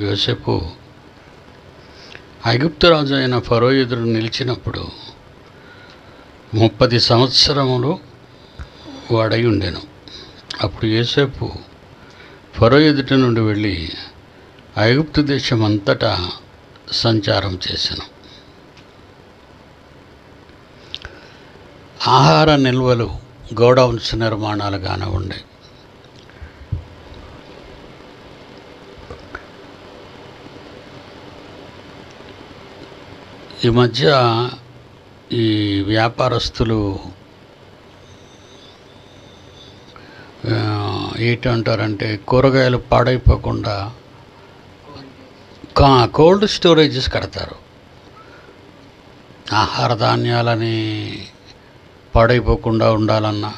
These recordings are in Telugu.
యోసేపు ఐగుప్తు రాజు అయిన ఫరో ఎదురు నిలిచినప్పుడు 30 సంవత్సరములు వాడై ఉండెను. అప్పుడు యోసేపు ఫరో ఎదుటి నుండి వెళ్ళి ఐగుప్తు దేశం అంతటా సంచారం చేసెను. ఆహార నిల్వలు గోడౌన్స్ నిర్మాణాలు కానివ్వండి, ఈ మధ్య ఈ వ్యాపారస్తులు ఏంటంటారంటే కూరగాయలు పాడైపోకుండా కోల్డ్ స్టోరేజెస్ కడతారు. ఆహార ధాన్యాలని పాడైపోకుండా ఉండాలన్నా,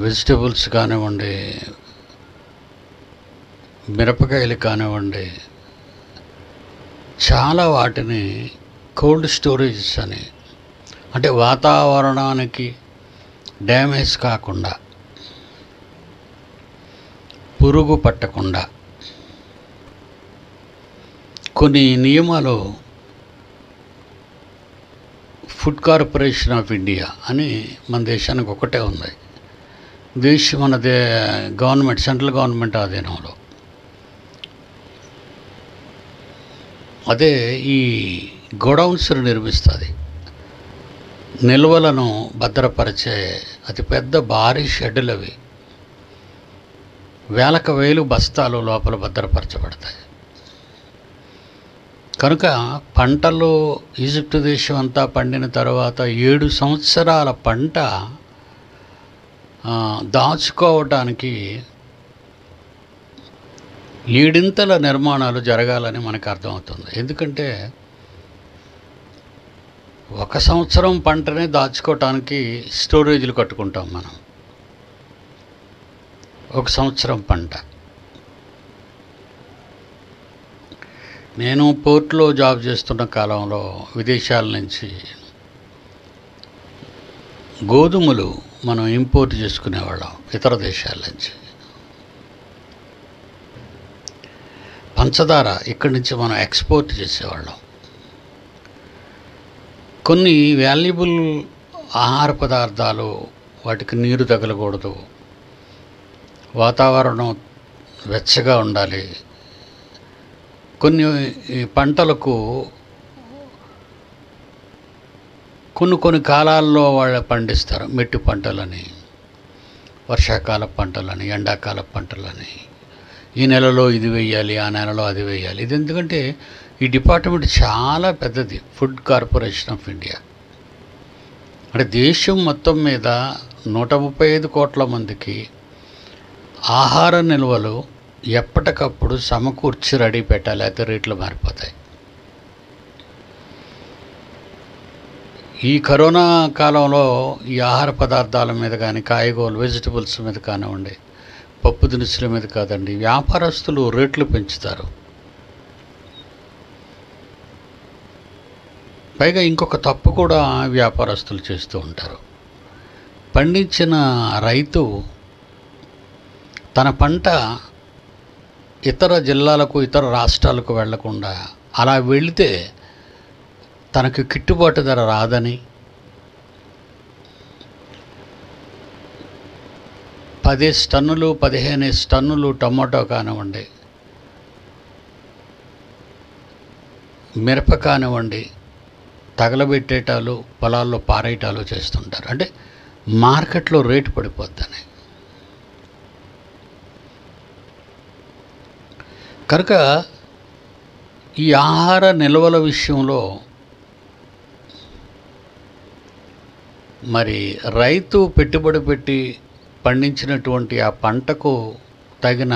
వెజిటబుల్స్ కానివ్వండి, మిరపకాయలు కానివ్వండి, చాలా వాటిని కోల్డ్ స్టోరేజెస్ అని, అంటే వాతావరణానికి డ్యామేజ్ కాకుండా, పురుగు పట్టకుండా కొన్ని నియమాలు ఫుడ్ కార్పొరేషన్ ఆఫ్ ఇండియా అని మన దేశానికి ఒకటే ఉంది. మన గవర్నమెంట్, సెంట్రల్ గవర్నమెంట్ ఆధీనంలో. అదే ఈ గోడౌన్స్ను నిర్మిస్తుంది. నిల్వలను భద్రపరిచే అతిపెద్ద భారీ షెడ్డులు అవి. వేలకు వేలు బస్తాలు లోపల భద్రపరచబడతాయి. కనుక పంటలు ఈజిప్టు దేశం అంతా పండిన తర్వాత 7 సంవత్సరాల పంట దాచుకోవటానికి 7 నిర్మాణాలు జరగాలని మనకు అర్థమవుతుంది. ఎందుకంటే 1 సంవత్సరం పంటనే దాచుకోవటానికి స్టోరేజీలు కట్టుకుంటాం మనం. 1 సంవత్సరం పంట. నేను పోర్ట్లో జాబ్ చేస్తున్న కాలంలో విదేశాల నుంచి గోధుమలు మనం ఇంపోర్ట్ చేసుకునేవాళ్ళం, ఇతర దేశాల నుంచి. పంచదార ఇక్కడి నుంచి మనం ఎక్స్పోర్ట్ చేసేవాళ్ళం. కొన్ని వాల్యుబుల్ ఆహార పదార్థాలు, వాటికి నీరు తగలకూడదు, వాతావరణం వెచ్చగా ఉండాలి. కొన్ని పంటలకు కొన్ని కాలాల్లో వాళ్ళు పండిస్తారు. మెట్టు పంటలని, వర్షాకాల పంటలని, ఎండాకాల పంటలని. ఈ నెలలో ఇది వేయాలి, ఆ నెలలో అది వేయాలి. ఇది ఎందుకంటే ఈ డిపార్ట్మెంట్ చాలా పెద్దది, ఫుడ్ కార్పొరేషన్ ఆఫ్ ఇండియా. అంటే దేశం మొత్తం మీద 135 కోట్ల మందికి ఆహార నిల్వలు ఎప్పటికప్పుడు సమకూర్చి రెడీ పెట్టాలి, అయితే రేట్లు మారిపోతాయి. ఈ కరోనా కాలంలో ఈ ఆహార పదార్థాల మీద కానీ, కాయగూరలు, వెజిటబుల్స్ మీద కానివ్వండి, పప్పు దినుసుల మీద కాదండి, వ్యాపారస్తులు రేట్లు పెంచుతారు. పైగా ఇంకొక తప్పు కూడా వ్యాపారస్తులు చేస్తూ ఉంటారు. పండించిన రైతు తన పంట ఇతర జిల్లాలకు, ఇతర రాష్ట్రాలకు వెళ్లకుండా, అలా వెళితే తనకు గిట్టుబాటు ధర రాదని 10 టన్నులు 15 టన్నులు టమాటో కానివ్వండి, మిరప కానివ్వండి, తగలబెట్టేటాలు, పొలాల్లో పారేయటాలు చేస్తుంటారు. అంటే మార్కెట్లో రేటు పడిపోద్దని. కనుక ఈ ఆహార నిల్వల విషయంలో మరి రైతు పెట్టుబడి పెట్టి పండించినటువంటి ఆ పంటకు తగిన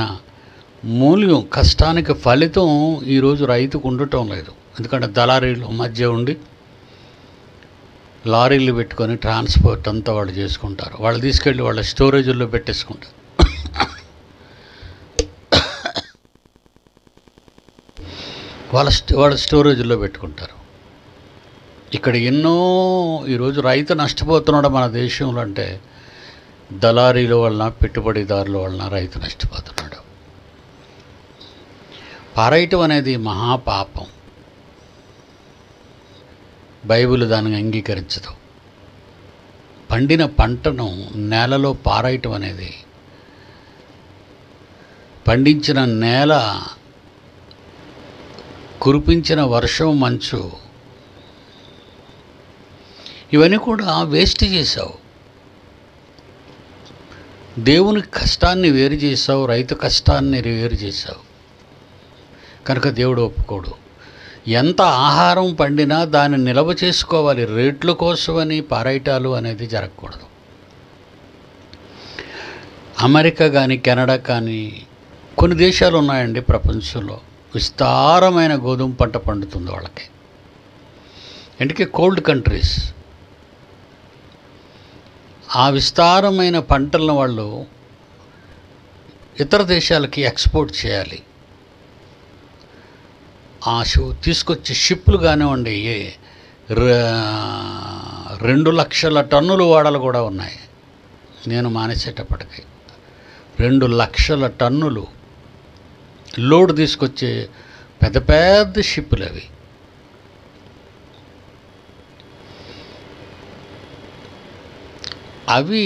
మూల్యం, కష్టానికి ఫలితం ఈరోజు రైతుకు ఉండటం లేదు. ఎందుకంటే దళారీలు మధ్య ఉండి లారీలు పెట్టుకొని ట్రాన్స్పోర్ట్ అంతా వాళ్ళు చేసుకుంటారు. వాళ్ళు తీసుకెళ్ళి వాళ్ళ స్టోరేజీల్లో పెట్టేసుకుంటారు. వాళ్ళ స్టోరేజీల్లో పెట్టుకుంటారు. ఇక్కడ ఎన్నో ఈరోజు రైతు నష్టపోతున్నాడు మన దేశంలో. అంటే దళారీల వలన, పెట్టుబడిదారుల వలన రైతు నష్టపోతున్నాడు. పారేయటం అనేది మహాపాపం. బైబిల్ దాన్ని అంగీకరించదు. పండిన పంటను నేలలో పారేయటం అనేది, పండించిన నేల, కురిపించిన వర్షం, మంచు, ఇవన్నీ కూడా వేస్ట్ చేశావు. దేవుని కష్టాన్ని వేరు చేశావు, రైతు కష్టాన్ని వేరు చేశావు. కనుక దేవుడు ఒప్పుకోడు. ఎంత ఆహారం పండినా దాన్ని నిల్వ చేసుకోవాలి. రేట్ల కోసమని పారేయటాలు అనేది జరగకూడదు. అమెరికా కానీ, కెనడా కానీ, కొన్ని దేశాలు ఉన్నాయండి ప్రపంచంలో, విస్తారమైన గోధుమ పంట పండుతుంది వాళ్ళకి. ఎందుకే కోల్డ్ కంట్రీస్. ఆ విస్తారమైన పంటలను వాళ్ళు ఇతర దేశాలకి ఎక్స్పోర్ట్ చేయాలి. ఆ తీసుకొచ్చే షిప్లు కానివ్వండి, 2 లక్షల టన్నులు వాడలు కూడా ఉన్నాయి. నేను మానేసేటప్పటికి 2 లక్షల టన్నులు లోడ్ తీసుకొచ్చే పెద్ద పెద్ద షిప్పులు అవి. అవి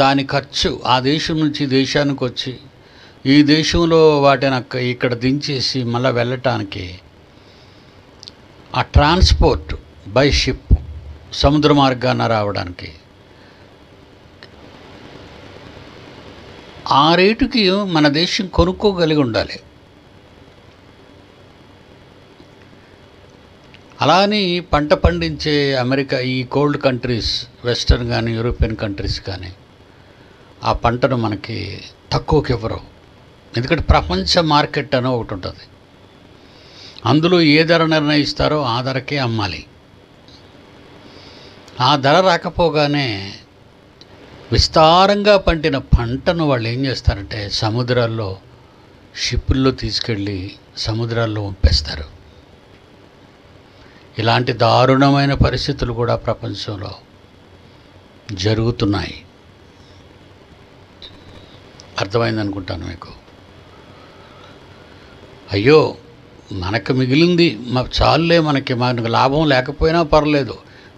దాని ఖర్చు ఆ దేశం నుంచి దేశానికి వచ్చి ఈ దేశంలో వాటిని ఇక్కడ దించేసి మళ్ళీ వెళ్ళటానికి ఆ ట్రాన్స్పోర్ట్ బై షిప్ సముద్ర మార్గాన రావడానికి ఆ రేటుకి మన దేశం కొనుక్కోగలిగి ఉండాలి. అలాని పంట పండించే అమెరికా, ఈ కోల్డ్ కంట్రీస్, వెస్టర్న్ కానీ యూరోపియన్ కంట్రీస్ కానీ ఆ పంటను మనకి తక్కువకి ఇవ్వరు. ఎందుకంటే ప్రపంచ మార్కెట్ అని ఒకటి ఉంటుంది. అందులో ఏ ధర నిర్ణయిస్తారో ఆ ధరకే అమ్మాలి. ఆ ధర రాకపోగానే విస్తారంగా పండిన పంటను వాళ్ళు ఏం చేస్తారంటే సముద్రాల్లో, షిప్పుల్లో తీసుకెళ్ళి సముద్రాల్లో ఉంపేస్తారు. ఇలాంటి దారుణమైన పరిస్థితులు కూడా ప్రపంచంలో జరుగుతున్నాయి. అర్థమైందనుకుంటాను మీకు. అయ్యో మనకు మిగిలింది చాలులే, మనకు లాభం లేకపోయినా పర్లేదు,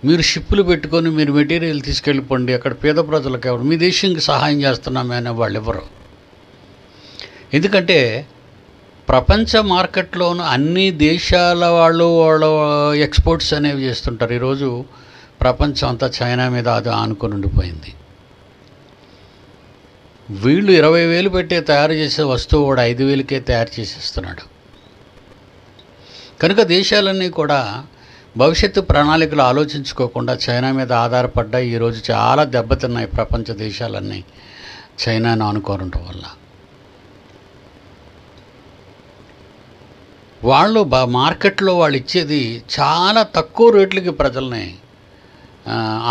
మీరు షిప్పులు పెట్టుకొని మీరు మెటీరియల్ తీసుకెళ్ళిపోండి, అక్కడ పేద ప్రజలకు ఎవరు మీ దేశానికి సహాయం చేస్తున్నామే అనే వాళ్ళు ఎవరు. ఎందుకంటే ప్రపంచ మార్కెట్లోనూ అన్ని దేశాల వాళ్ళు ఎక్స్పోర్ట్స్ అనేవి చేస్తుంటారు. ఈరోజు ప్రపంచం అంతా చైనా మీద అది ఆనుకొని ఉండిపోయింది. వీళ్ళు 20,000 పెట్టే తయారు చేసే వస్తువు కూడా 5,000కే తయారు చేసేస్తున్నాడు. కనుక దేశాలన్నీ కూడా భవిష్యత్తు ప్రణాళికలు ఆలోచించుకోకుండా చైనా మీద ఆధారపడ్డా ఈరోజు చాలా దెబ్బతిన్నాయి ప్రపంచ దేశాలన్నీ చైనాను ఆనుకోవడం వల్ల. వాళ్ళు మార్కెట్లో వాళ్ళు ఇచ్చేది చాలా తక్కువ రేట్లకి ప్రజల్ని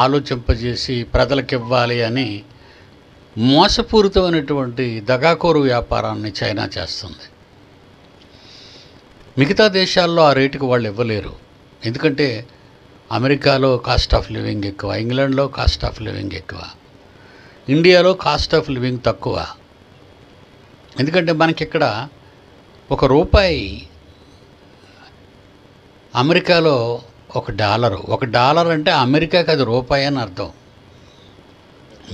ఆలోచింపజేసి ప్రజలకు ఇవ్వాలి అని మోసపూరితమైనటువంటి దగాకోరు వ్యాపారాన్ని చైనా చేస్తుంది. మిగతా దేశాల్లో ఆ రేటుకి వాళ్ళు ఇవ్వలేరు. ఎందుకంటే అమెరికాలో కాస్ట్ ఆఫ్ లివింగ్ ఎక్కువ, ఇంగ్లాండ్లో కాస్ట్ ఆఫ్ లివింగ్ ఎక్కువ, ఇండియాలో కాస్ట్ ఆఫ్ లివింగ్ తక్కువ. ఎందుకంటే మనకిక్కడ ₹1 అమెరికాలో $1 అంటే అమెరికాకి అది రూపాయి అని అర్థం.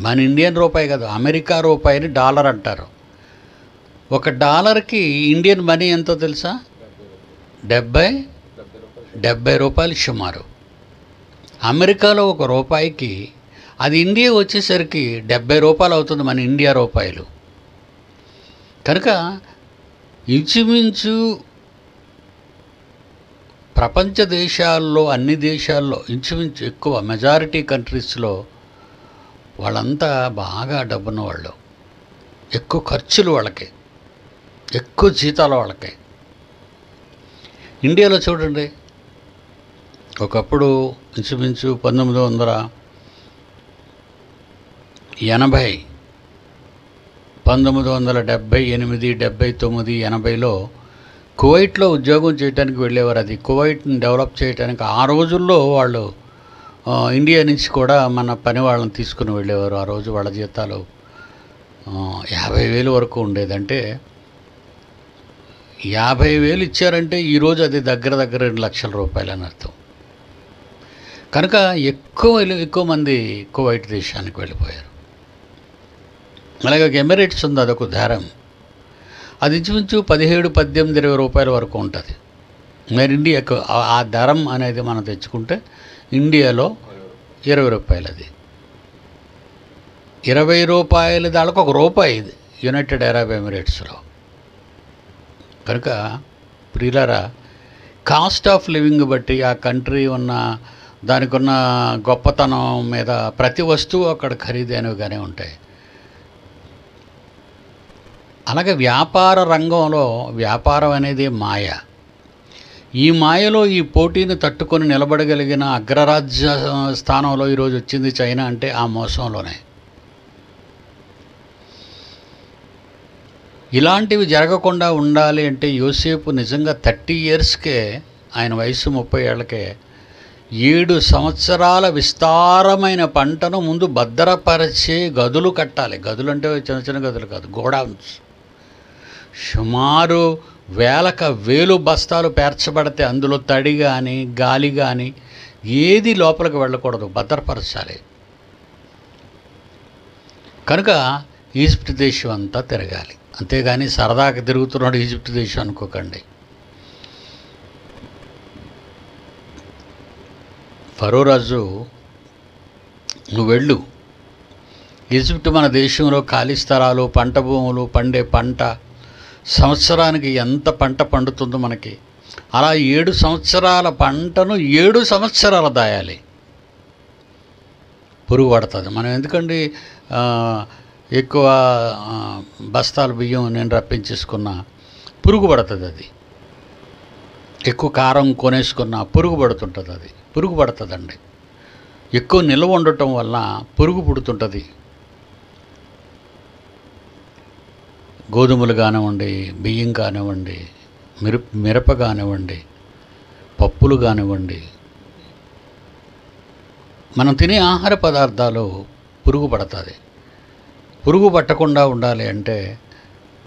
మన ఇండియన్ రూపాయి కాదు, అమెరికా రూపాయిని డాలర్ అంటారు. $1కి ఇండియన్ మనీ ఎంతో తెలుసా? 70 రూపాయలు సుమారు. అమెరికాలో ₹1కి అది ఇండియా వచ్చేసరికి 70 రూపాయలు అవుతుంది మన ఇండియా రూపాయలు. కనుక ఇంచుమించు ప్రపంచ దేశాల్లో, అన్ని దేశాల్లో ఇంచుమించు ఎక్కువ మెజారిటీ కంట్రీస్లో వాళ్ళంతా బాగా డబ్బున్న వాళ్ళు, ఎక్కువ ఖర్చులు వాళ్ళకి, ఎక్కువ జీతాలు వాళ్ళకి. ఇండియాలో చూడండి, ఒకప్పుడు ఇంచుమించు 1980, 1978, 79, 80లో కువైట్లో ఉద్యోగం చేయడానికి వెళ్ళేవారు. అది కువైట్ని డెవలప్ చేయడానికి ఆ రోజుల్లో వాళ్ళు ఇండియా నుంచి కూడా మన పని వాళ్ళని తీసుకుని వెళ్ళేవారు. ఆ రోజు వాళ్ళ జీతాలు 50,000 వరకు ఉండేది. అంటే 50,000 ఇచ్చారంటే ఈరోజు అది దగ్గర దగ్గర 2 లక్షల రూపాయలు అని అర్థం. కనుక ఎక్కువ మంది కువైట్ దేశానికి వెళ్ళిపోయారు. అలాగే ఒక ఎమిరేట్స్ ఉంది, అదొక ఉదాహరణ. అది ఇంచుమించు 17, 18, 20 రూపాయల వరకు ఉంటుంది. మరి ఇండియాకు ఆ ధరం అనేది మనం తెచ్చుకుంటే ఇండియాలో 20 రూపాయలు. అది 20 రూపాయల దానికి ₹1 ఇది యునైటెడ్ అరబ్ ఎమిరేట్స్లో. కనుక ప్రియులారా, కాస్ట్ ఆఫ్ లివింగ్ బట్టి ఆ కంట్రీ దానికి ఉన్న గొప్పతనం మీద ప్రతి వస్తువు అక్కడ ఖరీదైనవిగానే ఉంటాయి. అలాగే వ్యాపార రంగంలో వ్యాపారం అనేది మాయ. ఈ మాయలో ఈ పోటీని తట్టుకొని నిలబడగలిగిన అగ్రరాజ్య స్థానంలో ఈరోజు వచ్చింది చైనా అంటే ఆ మోసంలోనే. ఇలాంటివి జరగకుండా ఉండాలి అంటే యోసేపు నిజంగా 30 ఇయర్స్కే, ఆయన వయసు 30 ఏళ్ళకే 7 సంవత్సరాల విస్తారమైన పంటను ముందు భద్రపరిచే గదులు కట్టాలి. గదులు అంటే చిన్న చిన్న గదులు కాదు, గోడౌన్స్. సుమారు వేలు బస్తాలు పేర్చబడితే అందులో తడి కానీ గాలి కానీ ఏది లోపలికి వెళ్ళకూడదు, భద్రపరచాలి. కనుక ఈజిప్ట్ దేశం అంతా తిరగాలి, అంతేగాని సరదాగా తిరుగుతున్నాడు ఈజిప్ట్ దేశం అనుకోకండి. ఫరో రాజు, నువ్వు వెళ్ళు, ఈజిప్ట్ మన దేశంలో ఖాళీ స్థలాలు, పంట భూములు, పండే పంట, సంవత్సరానికి ఎంత పంట పండుతుందో మనకి, అలా 7 సంవత్సరాల పంటను 7 సంవత్సరాలు దాయాలి. పురుగు పడుతుంది. మనం ఎందుకండి ఎక్కువ బస్తాలు బియ్యం నేను రప్పించేసుకున్నా, పురుగు పడుతుంది. అది ఎక్కువ కారం కొనేసుకున్నా పురుగు పడుతుంటుంది. అది పురుగు పడుతుందండి. ఎక్కువ నిల్వ ఉండటం వల్ల పురుగు పుడుతుంటుంది. గోధుమలు కానివ్వండి, బియ్యం కానివ్వండి, మిరప కానివ్వండి, పప్పులు కానివ్వండి, మనం తినే ఆహార పదార్థాలు పురుగు పడుతుంది. పురుగు పట్టకుండా ఉండాలి అంటే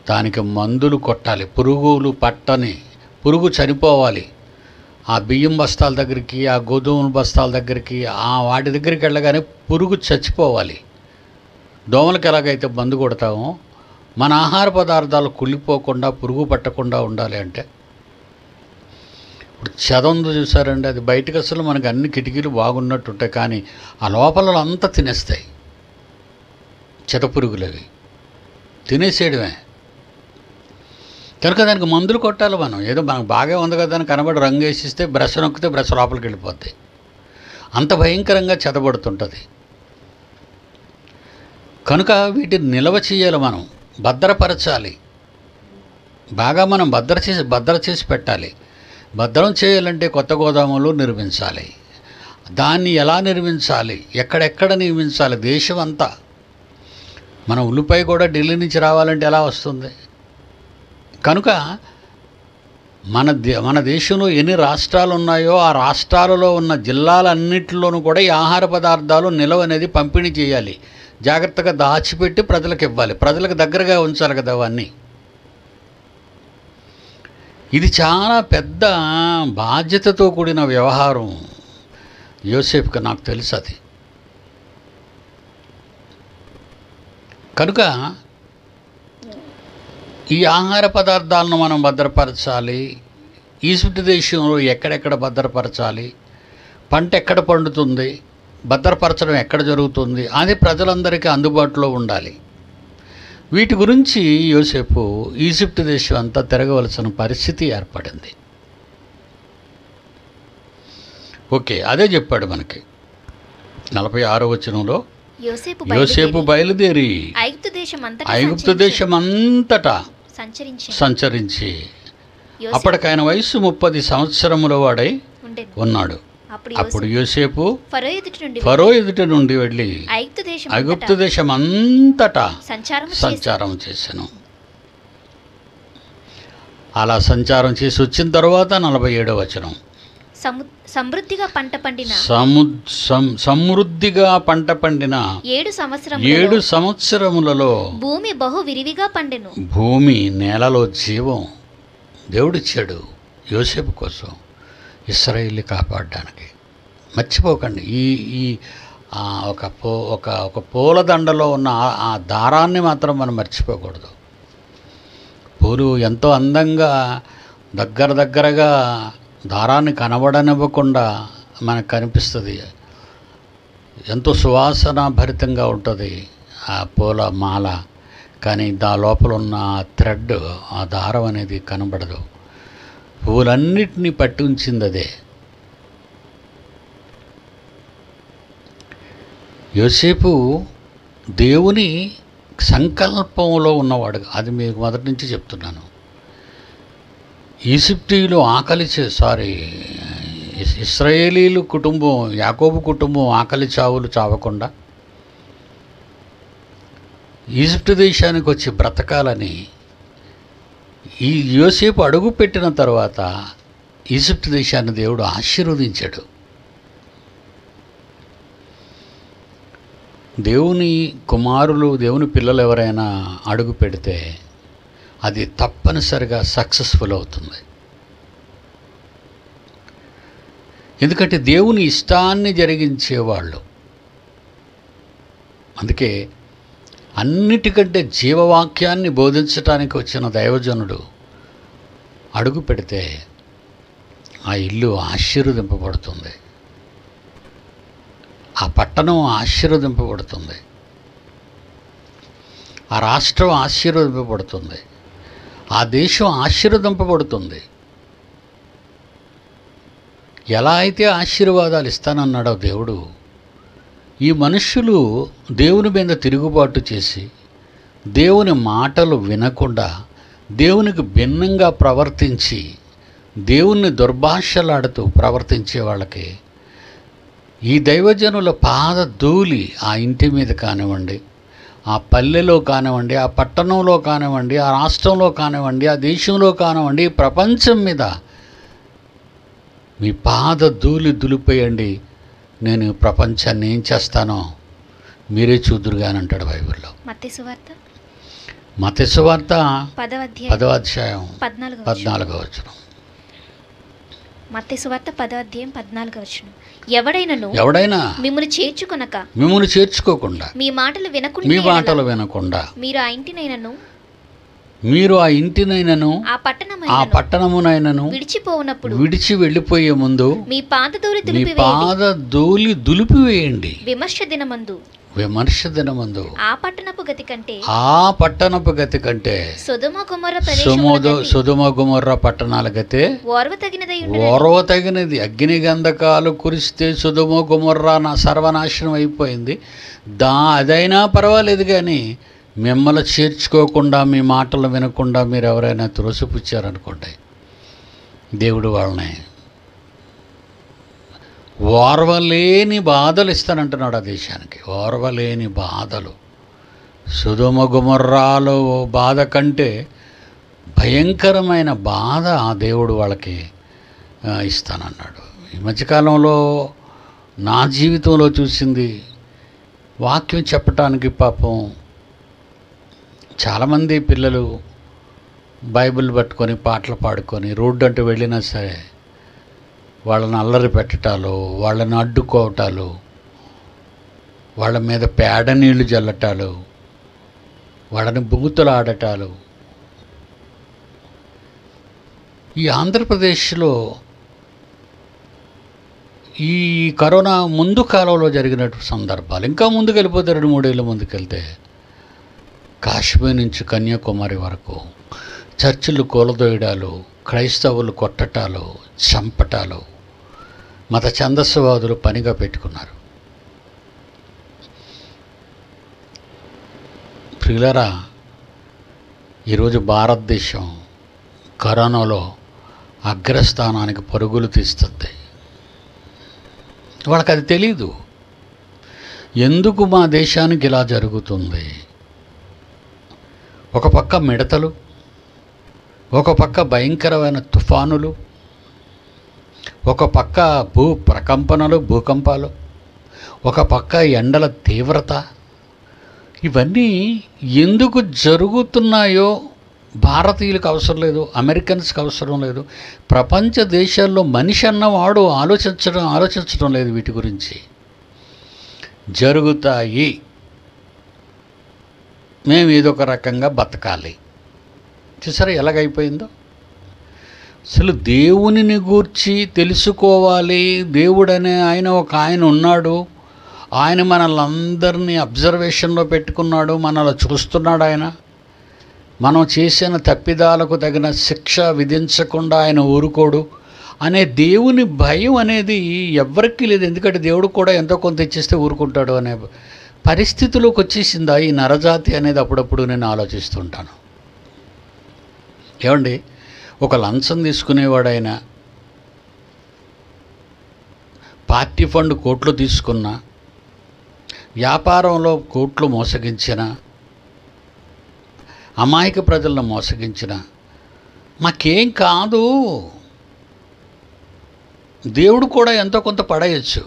దానికి మందులు కొట్టాలి. పురుగులు పట్టని, పురుగు చనిపోవాలి. ఆ బియ్యం బస్తాల దగ్గరికి, ఆ గోధుమల బస్తాల దగ్గరికి, వాటి దగ్గరికి వెళ్ళగానే పురుగు చచ్చిపోవాలి. దోమలకు ఎలాగైతే మందు కొడతామో మన ఆహార పదార్థాలు కుళ్ళిపోకుండా, పురుగు పట్టకుండా ఉండాలి అంటే, ఇప్పుడు చెదందు చూసారండి, అది బయటకు అసలు మనకు అన్ని కిటికీలు బాగున్నట్టు ఉంటాయి, కానీ ఆ లోపల అంతా తినేస్తాయి. చెదపురుగులు అవి తినేసేయడమే. కనుక దానికి మందులు కొట్టాలి. మనం ఏదో మనకు బాగా ఉంది కదా అని కనబడి రంగు వేసిస్తే బ్రష్ నొక్కితే బ్రష్ లోపలికి వెళ్ళిపోద్ది. అంత భయంకరంగా చెదబడుతుంటుంది. కనుక వీటిని నిల్వ చేయాలి, మనం భద్రపరచాలి. బాగా మనం భద్ర చేసి పెట్టాలి. భద్రం చేయాలంటే కొత్త గోదాములు నిర్మించాలి. దాన్ని ఎలా నిర్మించాలి, ఎక్కడెక్కడ నిర్మించాలి, దేశం అంతా. మన ఉల్లిపాయ కూడా ఢిల్లీ నుంచి రావాలంటే ఎలా వస్తుంది? కనుక మన దేశంలో ఎన్ని రాష్ట్రాలు ఉన్నాయో ఆ రాష్ట్రాలలో ఉన్న జిల్లాలన్నింటిలోనూ కూడా ఈ ఆహార పదార్థాలు నిల్వ అనేది పంపిణీ చేయాలి. జాగ్రత్తగా దాచిపెట్టి ప్రజలకు ఇవ్వాలి. ప్రజలకు దగ్గరగా ఉంచాలి కదా అవన్నీ. ఇది చాలా పెద్ద బాధ్యతతో కూడిన వ్యవహారం యోసేపుకి, నాకు తెలుసు అది. కనుక ఈ ఆహార పదార్థాలను మనం భద్రపరచాలి. ఈజిప్ట్ దేశంలో ఎక్కడెక్కడ భద్రపరచాలి, పంట ఎక్కడ పండుతుంది, భద్రపరచడం ఎక్కడ జరుగుతుంది, అది ప్రజలందరికీ అందుబాటులో ఉండాలి. వీటి గురించి యోసేపు ఈజిప్ట్ దేశం అంతా తిరగవలసిన పరిస్థితి ఏర్పడింది. ఓకే, అదే చెప్పాడు మనకి 46వ వచనంలో, యోసేపు బయలుదేరి ఐగుప్తు దేశమంతటా సంచరించి అప్పటికైన వయసు 30 సంవత్సరముల వాడై ఉన్నాడు. అప్పుడు యోసేపు ఫరో ఎదుట నుండి వెళ్ళి ఐగుప్తు దేశం అంతటా సంచారం చేశాను. అలా సంచారం చేసి వచ్చిన తర్వాత 47వ వచనం, సమృద్ధిగా పంట పండిన 7 సంవత్సరములలో భూమి బహు విరివిగా పండెను. భూమి, నేలలో జీవం దేవుడిచ్చాడు యోసేపు కోసం, ఇశ్రాయేల్ని కాపాడడానికి. మర్చిపోకండి, ఈ ఈ ఒక పూలదండలో ఉన్న ఆ దారాన్ని మాత్రం మనం మర్చిపోకూడదు. పూలు ఎంతో అందంగా దగ్గరగా దారాన్ని కనబడనివ్వకుండా మనకు కనిపిస్తుంది. ఎంతో సువాసన భరితంగా ఉంటుంది ఆ పూల మాల. కానీ లోపల ఉన్న థ్రెడ్, ఆ దారం అనేది కనబడదు. పువ్వులన్నిటినీ పట్టి ఉంచింది అదే. యోసేపు దేవుని సంకల్పంలో ఉన్నవాడు. అది మీకు మొదటి నుంచి చెప్తున్నాను. ఈజిప్టీయులు ఇశ్రాయేలీలు కుటుంబం, యాకోబు కుటుంబం ఆకలి చావులు చావకుండా ఈజిప్ట్ దేశానికి వచ్చి బ్రతకాలని ఈ యోసేపు అడుగు పెట్టిన తర్వాత ఈజిప్ట్ దేశాన్ని దేవుడు ఆశీర్వదించాడు. దేవుని కుమారులు, దేవుని పిల్లలు ఎవరైనా అడుగు పెడితే అది తప్పనిసరిగా సక్సెస్ఫుల్ అవుతుంది. ఎందుకంటే దేవుని ఇష్టాన్ని జరిగించేవాళ్ళు. అందుకే అన్నిటికంటే జీవవాక్యాన్ని బోధించడానికి వచ్చిన దైవజనుడు అడుగు పెడితే ఆ ఇల్లు ఆశీర్వదింపబడుతుంది, ఆ పట్టణం ఆశీర్వదింపబడుతుంది, ఆ రాష్ట్రం ఆశీర్వదింపబడుతుంది, ఆ దేశం ఆశీర్వదింపబడుతుంది. ఎలా అయితే ఆశీర్వాదాలు ఇస్తానన్నాడో దేవుడు, ఈ మనుష్యులు దేవుని మీద తిరుగుబాటు చేసి దేవుని మాటలు వినకుండా దేవునికి భిన్నంగా ప్రవర్తించి దేవుణ్ణి దుర్భాషలాడుతూ ప్రవర్తించే వాళ్ళకి ఈ దైవజనుల పాద ధూళి ఆ ఇంటి మీద కానివ్వండి, ఆ పల్లెలో కానివ్వండి, ఆ పట్టణంలో కానివ్వండి, ఆ రాష్ట్రంలో కానివ్వండి, ఆ దేశంలో కానివ్వండి, ప్రపంచం మీద మీ పాద ధూళి దులిపేయండి, నేను ప్రపంచాన్ని ఏం చేస్తానో మీరే చూదురుగా అని అంటాడు బైబిల్లో. మత్తయి సువార్త 10వ అధ్యాయం 14వ వచనం. మత్తయి సువార్త 10వ అధ్యాయం 14వ వచనం. ఎవడైనా మిమ్మును చేర్చుకోకుండా మీ మాటలు వినకుండా మీరు ఆ ఇంటినైనను ఆ పట్టణమునైనను విడిచి వెళ్ళిపోయే ముందు మీ పాద ధూళి దులిపివేయండి. విమర్శ దినమందు ఆ పట్టణపు గతి కంటే సొదొమ గొమొర్రా పట్టణాల గతే ఓర్వతగినది. అగ్ని గంధకాలు కురిస్తే సొదొమ గొమొర్రా సర్వనాశనం అయిపోయింది. అదైనా పర్వాలేదు, కానీ మిమ్మల్ని చేర్చుకోకుండా, మీ మాటలు వినకుండా మీరు ఎవరైనా త్రోసిపుచ్చారనుకోండి, దేవుడు వాళ్ళని ఓర్వలేని బాధలు ఇస్తానంటున్నాడు ఆ దేశానికి. ఓర్వలేని బాధలు. సొదొమ గొమొర్రాలో బాధ కంటే భయంకరమైన బాధ ఆ దేవుడు వాళ్ళకి ఇస్తానన్నాడు. ఈ మధ్యకాలంలో నా జీవితంలో చూసింది, వాక్యం చెప్పటానికి పాపం చాలామంది పిల్లలు బైబిల్ పట్టుకొని పాటలు పాడుకొని రోడ్డు అంటూ వెళ్ళినా సరే వాళ్ళని అల్లరి పెట్టటాలు, వాళ్ళని అడ్డుకోవటాలు, వాళ్ళ మీద పేడ నీళ్లు జల్లటాలు, వాళ్ళని బూతులు ఆడటాలు. ఈ ఆంధ్రప్రదేశ్లో ఈ కరోనా ముందు కాలంలో జరిగినటువంటి సందర్భాలు, ఇంకా ముందుకు వెళ్ళిపోతే 2-3 ఏళ్ళ ముందుకెళ్తే కాశ్మీర్ నుంచి కన్యాకుమారి వరకు చర్చిలు కూలదోయడాలు, క్రైస్తవులు కొట్టటాలు, చంపటాలు మత ఛందస్సువాదులు పనిగా పెట్టుకున్నారు. ప్రియులారా, ఈరోజు భారతదేశం కరోనాలో అగ్రస్థానానికి పరుగులు తీస్తుంది. వాళ్ళకి అది తెలీదు. ఎందుకు మా దేశానికి ఇలా జరుగుతుంది? ఒక పక్క మిడతలు, ఒక పక్క భయంకరమైన తుఫానులు, ఒక పక్క భూకంపాలు, ఒక పక్క ఎండల తీవ్రత. ఇవన్నీ ఎందుకు జరుగుతున్నాయో భారతీయులకు అవసరం లేదు, అమెరికన్స్కి అవసరం లేదు. ప్రపంచ దేశాల్లో మనిషి అన్నవాడు ఆలోచించడం లేదు వీటి గురించి. జరుగుతాయి, మేము ఏదొక రకంగా బతకాలి. చూసారా ఎలాగైపోయిందో. అసలు దేవునిని గూర్చి తెలుసుకోవాలి. దేవుడనే ఆయన ఉన్నాడు. ఆయన మనల్ని అందరినీ అబ్జర్వేషన్లో పెట్టుకున్నాడు, మనల్ని చూస్తున్నాడు. ఆయన మనం చేసిన తప్పిదాలకు తగిన శిక్ష విధించకుండా ఆయన ఊరుకోడు అనే దేవుని భయం అనేది ఎవ్వరికీ లేదు. ఎందుకంటే దేవుడు కూడా ఎంతో కొంత ఇచ్చేస్తే ఊరుకుంటాడు అనే పరిస్థితిలోకి వచ్చేసిందా ఈ నరజాతి అనేది అప్పుడప్పుడు నేను ఆలోచిస్తుంటాను. ఏమండి, ఒక లంచం తీసుకునేవాడైనా, పార్టీ ఫండ్ కోట్లు తీసుకున్న, వ్యాపారంలో కోట్లు మోసగించిన, అమాయక ప్రజలను మోసగించిన, మాకేం కాదు, దేవుడు కూడా ఎంతో కొంత పడేయచ్చు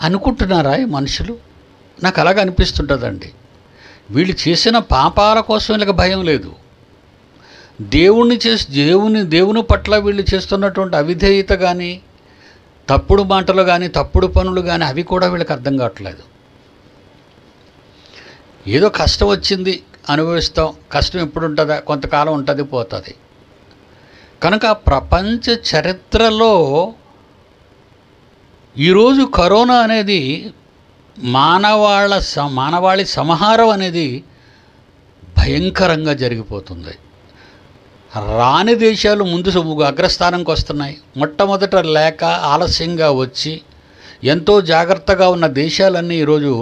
అనుకుంటున్నారా ఈ మనుషులు? నాకు అలాగ అనిపిస్తుంటుందండి. వీళ్ళు చేసిన పాపాల కోసం వీళ్ళకి భయం లేదు. దేవుని పట్ల వీళ్ళు చేస్తున్నటువంటి అవిధేయత కానీ, తప్పుడు మాటలు కానీ, తప్పుడు పనులు కానీ అవి కూడా వీళ్ళకి అర్థం కావట్లేదు. ఏదో కష్టం వచ్చింది అనుభవిస్తాం. కష్టం ఎప్పుడు ఉంటుందా? కొంతకాలం ఉంటుంది, పోతుంది. కనుక ప్రపంచ చరిత్రలో ఈరోజు కరోనా అనేది మానవాళి సంహారం అనేది భయంకరంగా జరిగిపోతుంది. రాని దేశాలు ముందు అగ్రస్థానంకి వస్తున్నాయి. మొట్టమొదట లేక ఆలస్యంగా వచ్చి ఎంతో జాగ్రత్తగా ఉన్న దేశాలన్నీ ఈరోజు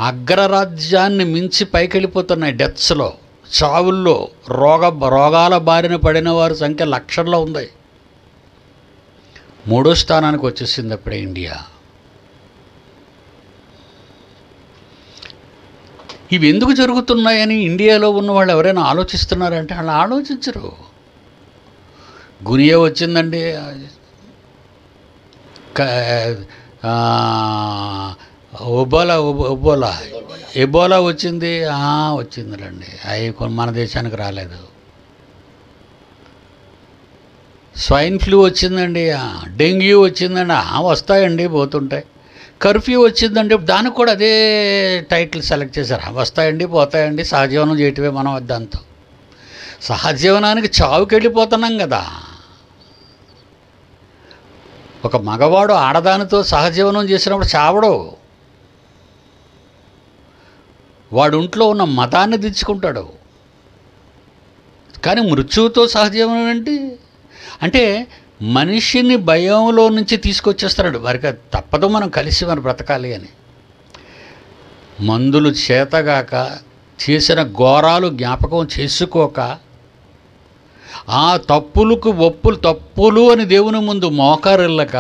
అగ్రరాజ్యాన్ని మించి పైకెళ్ళిపోతున్నాయి. డెత్స్లో, చావుల్లో, రోగాల బారిన పడిన వారి సంఖ్య లక్షల్లో ఉంది. 3వ స్థానానికి వచ్చేసింది అప్పుడే ఇండియా. ఇవి ఎందుకు జరుగుతున్నాయని ఇండియాలో ఉన్న వాళ్ళు ఎవరైనా ఆలోచిస్తున్నారంటే వాళ్ళు ఆలోచించరు. గునియా వచ్చిందండి, ఎబోలా వచ్చింది, వచ్చిందిలండి. అవి మన దేశానికి రాలేదు. స్వైన్ ఫ్లూ వచ్చిందండి, డెంగ్యూ వచ్చిందండి, వస్తాయండి, పోతుంటాయి. కర్ఫ్యూ వచ్చిందండి, దానికి కూడా అదే టైటిల్ సెలెక్ట్ చేశారు. వస్తాయండి, పోతాయండి, సహజీవనం చేయటమే మనం దాంతో. సహజీవనానికి చావుకి వెళ్ళిపోతున్నాం కదా. ఒక మగవాడు ఆడదానితో సహజీవనం చేసినప్పుడు చావడు, వాడు ఒంట్లో ఉన్న మతాన్ని దించుకుంటాడు. కానీ మృత్యువుతో సహజీవనం ఏంటి అంటే మనిషిని భయంలో నుంచి తీసుకొచ్చేస్తున్నాడు. వారికి తప్పదు, మనం కలిసి మనం బ్రతకాలి అని. మందులు చేతగాక, చేసిన ఘోరాలు జ్ఞాపకం చేసుకోక, ఆ తప్పులు అని దేవుని ముందు మోకారిల్లక,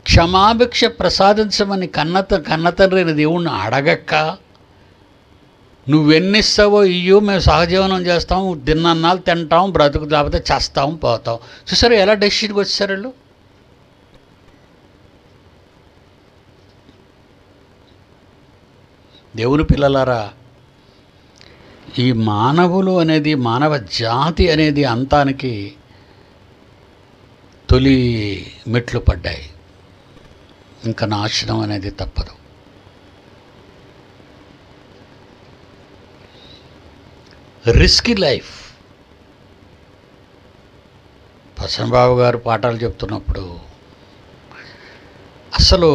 క్షమాభిక్ష ప్రసాదించమని కన్నతండ్రిని దేవుణ్ణి అడగక్క, నువ్వెన్నిస్తావో ఇయ్యో, మేము సహజీవనం చేస్తాం, తిన్నన్నాళ్ళు తింటాం, బ్రతుకు లేకపోతే చేస్తాం, పోతాం. చూసారు ఎలా డెసిషన్కి వచ్చారు వీళ్ళు. దేవుని పిల్లలారా, ఈ మానవులు అనేది, మానవ జాతి అనేది అంతానికి తొలి మెట్లు పడ్డాయి. ఇంకా నాశనం అనేది తప్పదు. Risky life. ప్రసన్నబాబు గారు పాఠాలు చెప్తున్నప్పుడు అసలు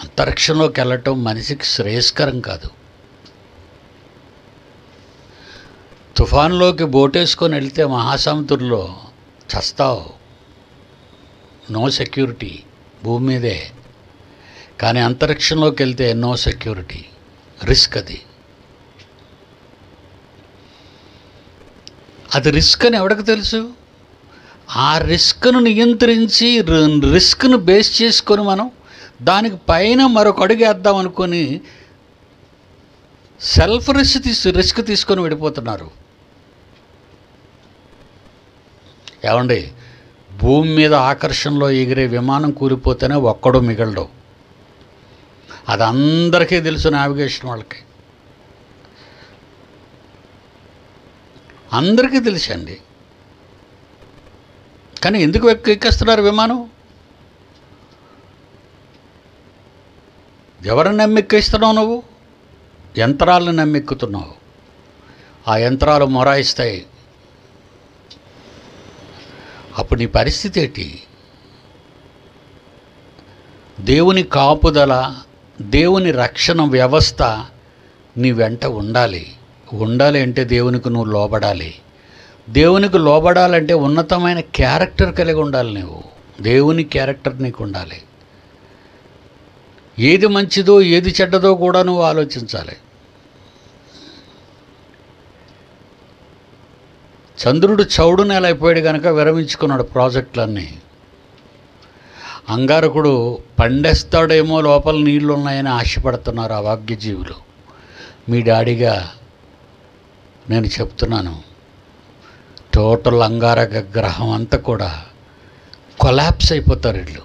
అంతరిక్షంలోకి వెళ్ళటం మనిషికి శ్రేయస్కరం కాదు. తుఫాన్లోకి బోటేసుకొని వెళ్తే మహాసముద్రంలో చస్తావు, నో సెక్యూరిటీ, భూమి మీదే. కానీ అంతరిక్షంలోకి వెళ్తే నో సెక్యూరిటీ, రిస్క్. అది రిస్క్ అని ఎవరికి తెలుసు? ఆ రిస్క్ను నియంత్రించి, రిస్క్ను బేస్ చేసుకొని మనం దానికి పైన మరొక అడుగు వేద్దాం అనుకొని సెల్ఫ్ రిస్క్ తీసుకొని వెళ్ళిపోతున్నారు. ఏమండి, భూమి మీద ఆకర్షణలో ఎగిరే విమానం కూలిపోతేనే ఒక్కడు మిగలడు. అది అందరికీ తెలుసు, నావిగేషన్ వాళ్ళకి. అందరికీ తెలుసండి. కానీ ఎందుకు ఎక్కేస్తున్నారు విమానం? ఎవరిని నమ్మెక్కిస్తున్నావు నువ్వు? యంత్రాలను నమ్మెక్కుతున్నావు. ఆ యంత్రాలు మొరాయిస్తాయి. అప్పుడు నీ పరిస్థితి ఏంటి? దేవుని కాపుదల, దేవుని రక్షణ వ్యవస్థ నీ వెంట ఉండాలి. ఉండాలి అంటే దేవునికి నువ్వు లోబడాలి. దేవునికి లోబడాలంటే ఉన్నతమైన క్యారెక్టర్ కలిగి ఉండాలి. నువ్వు దేవుని క్యారెక్టర్ నీకు ఉండాలి. ఏది మంచిదో ఏది చెడ్డదో కూడా నువ్వు ఆలోచించాలి. చంద్రుడు చౌడు నేల అయిపోయాడు కనుక విరమించుకున్నాడు ప్రాజెక్టులన్నీ. అంగారకుడు పండేస్తాడేమో, లోపల నీళ్లు ఉన్నాయని ఆశపడుతున్నారు అవాగ్యజీవులు. మీ డాడీగా నేను చెప్తున్నాను, టోటల్ అంగారక గ్రహం అంతా కూడా కొలాప్స్ అయిపోతారు. వీళ్ళు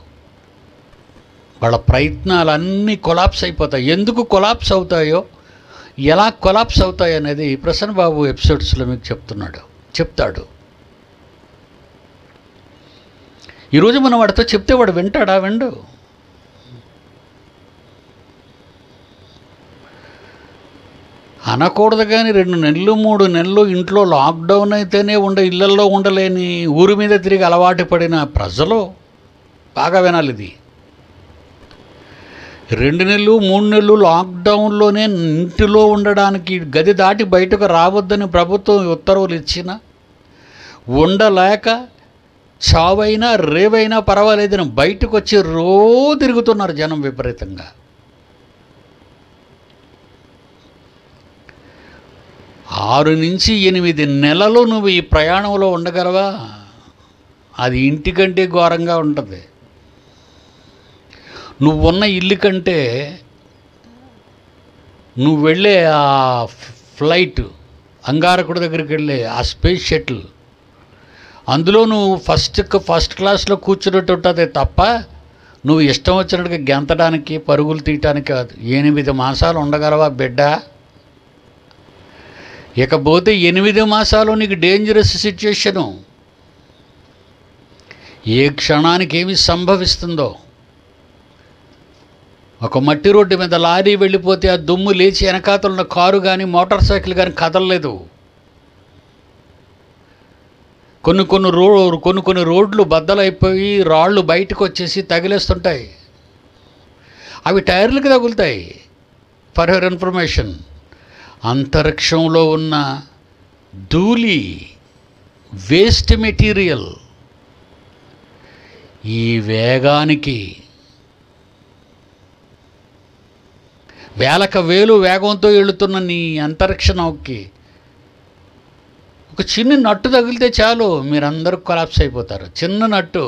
వాళ్ళ ప్రయత్నాలన్నీ కొలాప్స్ అయిపోతాయి. ఎందుకు కొలాప్స్ అవుతాయో, ఎలా కొలాప్స్ అవుతాయి అనేది ప్రసన్న బాబు ఎపిసోడ్స్లో మీకు చెప్తాడు. ఈరోజు మనం వాడితో చెప్తే వాడు వింటాడా? విండు. అనకూడదు కానీ 2 నెలలు 3 నెలలు ఇంట్లో లాక్డౌన్ అయితేనే ఇళ్లల్లో ఉండలేని ఊరి మీద తిరిగి అలవాటు పడిన ప్రజలు బాగా వినాలి. ఇది 2 నెలలు 3 నెలలు లాక్డౌన్లోనే ఇంటిలో ఉండడానికి, గది దాటి బయటకు రావద్దని ప్రభుత్వం ఉత్తర్వులు ఇచ్చినా ఉండలేక చావైనా రేవైనా పర్వాలేదని బయటకు వచ్చి తిరుగుతున్నారు జనం విపరీతంగా. ఆరు నుంచి 8 నెలలు నువ్వు ఈ ప్రయాణంలో ఉండగలవా? అది ఇంటికంటే ఘోరంగా ఉంటుంది. నువ్వున్న ఇల్లు కంటే నువ్వు వెళ్ళే ఆ ఫ్లైట్, అంగారకుడి దగ్గరికి వెళ్ళే ఆ స్పేస్ షటిల్, అందులో నువ్వు ఫస్ట్ క్లాస్లో కూర్చున్నట్టు ఉంటుంది తప్ప నువ్వు ఇష్టం వచ్చినట్టుగా గెంతడానికి, పరుగులు తీయటానికి కాదు. 8 మాసాలు ఉండగలవా బిడ్డ? ఇకపోతే 8 మాసాలు నీకు డేంజరస్ సిచ్యుయేషను. ఏ క్షణానికి ఏమి సంభవిస్తుందో. ఒక మట్టి రోడ్డు మీద లారీ వెళ్ళిపోతే ఆ దుమ్ము లేచి వెనకాతలున్న కారు కానీ మోటార్ సైకిల్ కానీ కదలలేదు. కొన్ని రోడ్లు బద్దలైపోయి రాళ్ళు బయటకు వచ్చేసి తగిలేస్తుంటాయి. అవి టైర్లకు తగులుతాయి. ఫర్ యువర్ ఇన్ఫర్మేషన్, అంతరిక్షంలో ఉన్న ధూళి, వేస్ట్ మెటీరియల్, ఈ వేగానికి వేలు వేగంతో వెళుతున్న నీ అంతరిక్ష నౌకకి ఒక చిన్న నట్టు తగిలితే చాలు, మీరందరూ కొలాప్స్ అయిపోతారు. చిన్న నట్టు.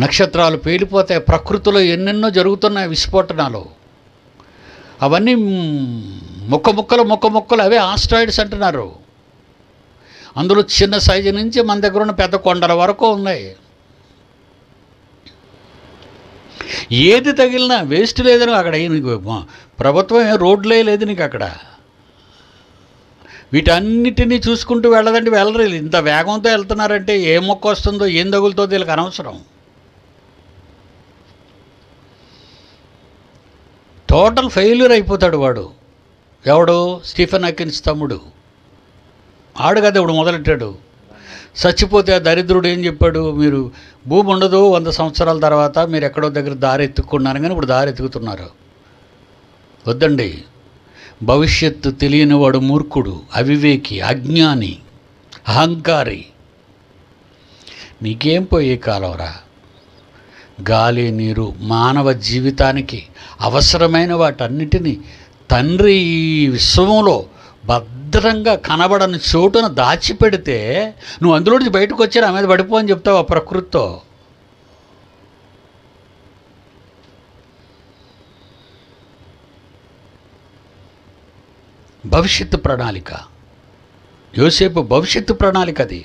నక్షత్రాలు పేలిపోతాయి. ప్రకృతిలో ఎన్నెన్నో జరుగుతున్నాయి విస్ఫోటనాలు. అవన్నీ ముక్కలు అవే ఆస్ట్రాయిడ్స్ అంటున్నారు. అందులో చిన్న సైజు నుంచి మన దగ్గర ఉన్న పెద్ద కొండల వరకు ఉన్నాయి. ఏది తగిలినా వేస్ట్ లేదని అక్కడ నీకు ప్రభుత్వం రోడ్లే లేదు నీకు అక్కడ. వీటన్నిటినీ చూసుకుంటూ వెళ్ళరు. ఇంత వేగంతో వెళ్తున్నారంటే ఏ మొక్క వస్తుందో ఏం తగులుతుందో వీళ్ళకి అనవసరం. టోటల్ ఫెయిల్యూర్ అయిపోతాడు వాడు. ఎవడు? స్టీఫెన్ హాకిన్స్ తమ్ముడు. ఆడు కదా ఇప్పుడు మొదలెట్టాడు. చచ్చిపోతే ఆ దరిద్రుడు ఏం చెప్పాడు? మీరు భూమి ఉండదు 100 సంవత్సరాల తర్వాత, మీరు ఎక్కడో దగ్గర దారి ఎత్తుక్కున్నారు. కానీ ఇప్పుడు దారి ఎత్తుకుతున్నారు. వద్దండి. భవిష్యత్తు తెలియనివాడు మూర్ఖుడు, అవివేకి, అజ్ఞాని, అహంకారి. నీకేం పోయే కాలంరా? గాలి, నీరు, మానవ జీవితానికి అవసరమైన వాటన్నిటినీ తండ్రి ఈ విశ్వంలో భద్రంగా కనబడని చోటున దాచిపెడితే నువ్వు అందులోంచి బయటకు వచ్చి నా మీద పడిపో అని చెప్తావు ఆ ప్రకృతితో. భవిష్యత్తు ప్రణాళిక, యోసేపు భవిష్యత్తు ప్రణాళిక అది.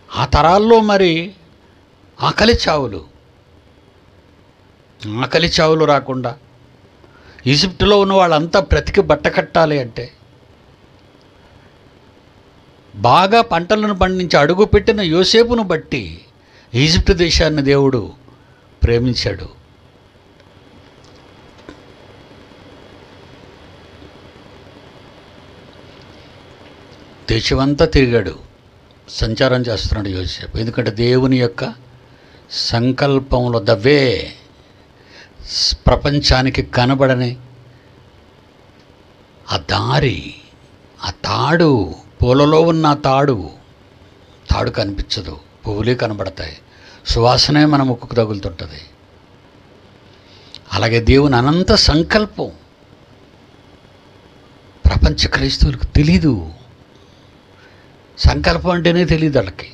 ఆ తరాల్లో మరి ఆకలి చావులు రాకుండా ఈజిప్టులో ఉన్న వాళ్ళంతా బ్రతికి బట్ట కట్టాలి అంటే, బాగా పంటలను పండించి అడుగుపెట్టిన యోసేపును బట్టి ఈజిప్టు దేశాన్ని దేవుడు ప్రేమించాడు. దేశమంతా తిరిగాడు, సంచారం చేస్తున్నాడు యోసేపు. ఎందుకంటే దేవుని యొక్క సంకల్పంలో దవ్వే ప్రపంచానికి కనబడని ఆ దారి, ఆ తాడు, పూలలో ఉన్న తాడు కనిపించదు, పువ్వులే కనబడతాయి, సువాసనే మన ముక్కుకు తగులుతుంటుంది. అలాగే దేవుని అనంత సంకల్పం ప్రపంచ క్రైస్తవులకు తెలీదు. సంకల్పం అంటేనే తెలియదు వాళ్ళకి,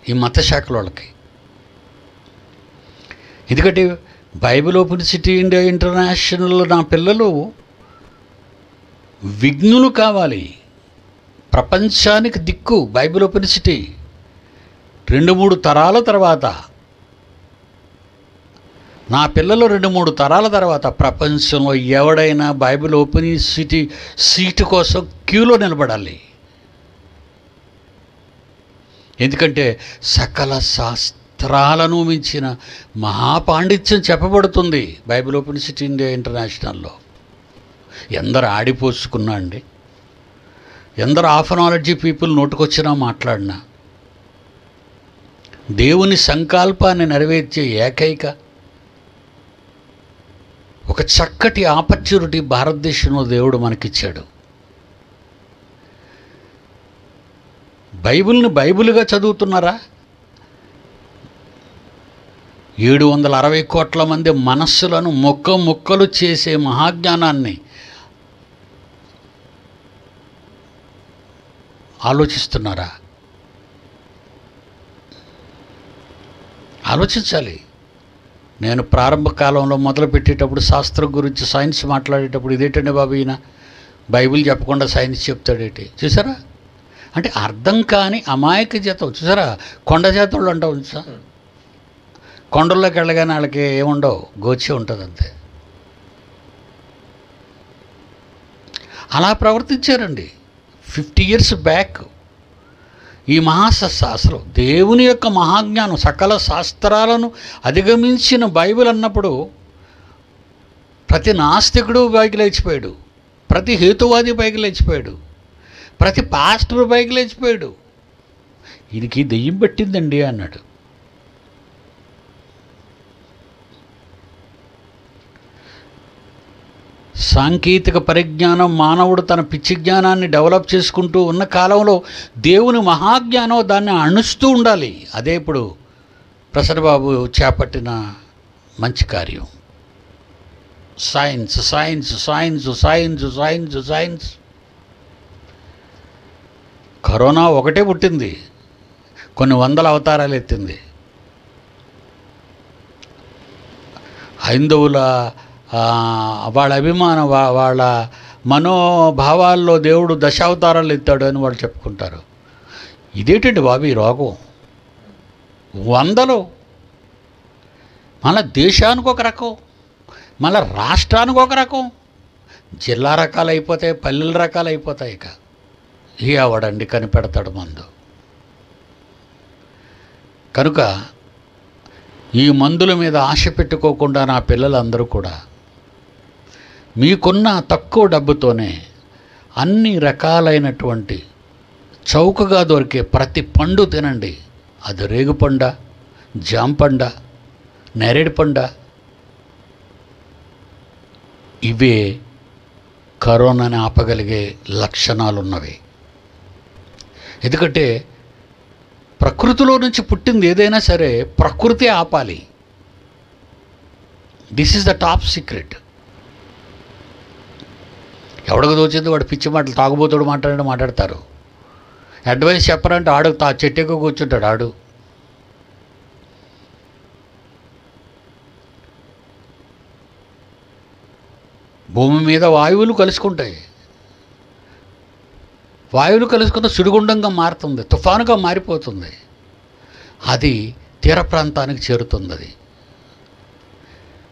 ఈ మత శాఖల వాళ్ళకి. ఎందుకంటే Bible open city India international నా పిల్లలు విఘ్నులు కావాలి, ప్రపంచానికి దిక్కు. బైబిల్ ఓపెన్ సిటీ 2-3 తరాల తర్వాత, నా పిల్లలు 2-3 తరాల తర్వాత ప్రపంచంలో ఎవడైనా బైబిల్ ఓపెన్ సిటీ సీటు కోసం క్యూలో నిలబడాలి. ఎందుకంటే సకల శాస్త్రాలను మించిన మహాపాండిత్యం చెప్పబడుతుంది బైబిల్ ఓపెన్ సిటీ ఇండియా ఇంటర్నేషనల్లో. ఎందరు ఆడిపోసుకున్నా అండి, ఎందరు హాఫ్ నాలెడ్జీ పీపుల్ నోటుకొచ్చినా మాట్లాడినా, దేవుని సంకల్పాన్ని నెరవేర్చే ఏకైక ఒక చక్కటి ఆపర్చునిటీ భారతదేశంలో దేవుడు మనకిచ్చాడు. బైబిల్ని బైబిల్గా చదువుతున్నారా? 760 కోట్ల మంది మనస్సులను ముక్కలు చేసే మహాజ్ఞానాన్ని ఆలోచిస్తున్నారా? ఆలోచించాలి. నేను ప్రారంభ కాలంలో మొదలుపెట్టేటప్పుడు శాస్త్రం గురించి, సైన్స్ మాట్లాడేటప్పుడు, ఇదేంటండి బాబు ఈయన బైబిల్ చెప్పకుండా సైన్స్ చెప్తాడేంటి? చూసారా? అంటే అర్థం కాని అమాయక జాతం. చూసారా? కొండ జాతులు అంటావు చూసా, కొండల్లోకి వెళ్ళగానే వాళ్ళకి ఏముండవు, గోచి ఉంటుంది అంతే. అలా ప్రవర్తించారండి 50 years బ్యాక్. ఈ అసలు దేవుని యొక్క మహాజ్ఞానం, సకల శాస్త్రాలను అధిగమించిన బైబిల్ అన్నప్పుడు ప్రతి నాస్తికుడు పైకి లేచిపోయాడు, ప్రతి హేతువాది పైకి లేచిపోయాడు, ప్రతి పాస్టర్ పైకి లేచిపోయాడు. ఈయనకి దెయ్యం పట్టిందండి అన్నాడు. సాంకేతిక పరిజ్ఞానం, మానవుడు తన పిచ్చి జ్ఞానాన్ని డెవలప్ చేసుకుంటూ ఉన్న కాలంలో దేవుని మహాజ్ఞానం దాన్ని అణుస్తూ ఉండాలి. అదే ఇప్పుడు ప్రసన్నబాబు చేపట్టిన మంచి కార్యం. Science science science science science science. Corona ఒకటే పుట్టింది, కొన్ని వందల అవతారాలు ఎత్తింది. హైందవుల వాళ్ళ అభిమానం, వాళ్ళ మనోభావాల్లో దేవుడు దశావతారాలు ఎత్తాడు అని వాళ్ళు చెప్పుకుంటారు. ఇదేంటండి బాబు ఈ రోగం? 100. మన దేశానికి ఒక రకం, మన రాష్ట్రానికి ఒక రకం, జిల్లా రకాలు అయిపోతాయి, పల్లెల రకాలు అయిపోతాయి. ఇక ఎవడండి కనిపెడతాడు మందు? కనుక ఈ మందుల మీద ఆశ పెట్టుకోకుండా నా పిల్లలందరూ కూడా మీకున్న తక్కువ డబ్బుతోనే అన్ని రకాలైనటువంటి చౌకగా దొరికే ప్రతి పండు తినండి. అది రేగుపండ, జాంపండ, నేరేడు పండ. ఇవే కరోనాని ఆపగలిగే లక్షణాలు ఉన్నవి. ఎందుకంటే ప్రకృతిలో నుంచి పుట్టింది ఏదైనా సరే ప్రకృతి ఆపాలి. This is the top secret. ఎవడికి దోచింది వాడు పిచ్చి మాటలు, తాగుబోతుడు మాట్లాడతారు. అడ్వైస్ చెప్పరంటే ఆడు చెట్టుకు కూర్చుంటాడు. ఆడు భూమి మీద వాయువులు కలుసుకుంటాయి. వాయువులు కలుసుకున్న సుడిగుండంగా మారుతుంది, తుఫానుగా మారిపోతుంది. అది తీర ప్రాంతానికి చేరుతుంది. అది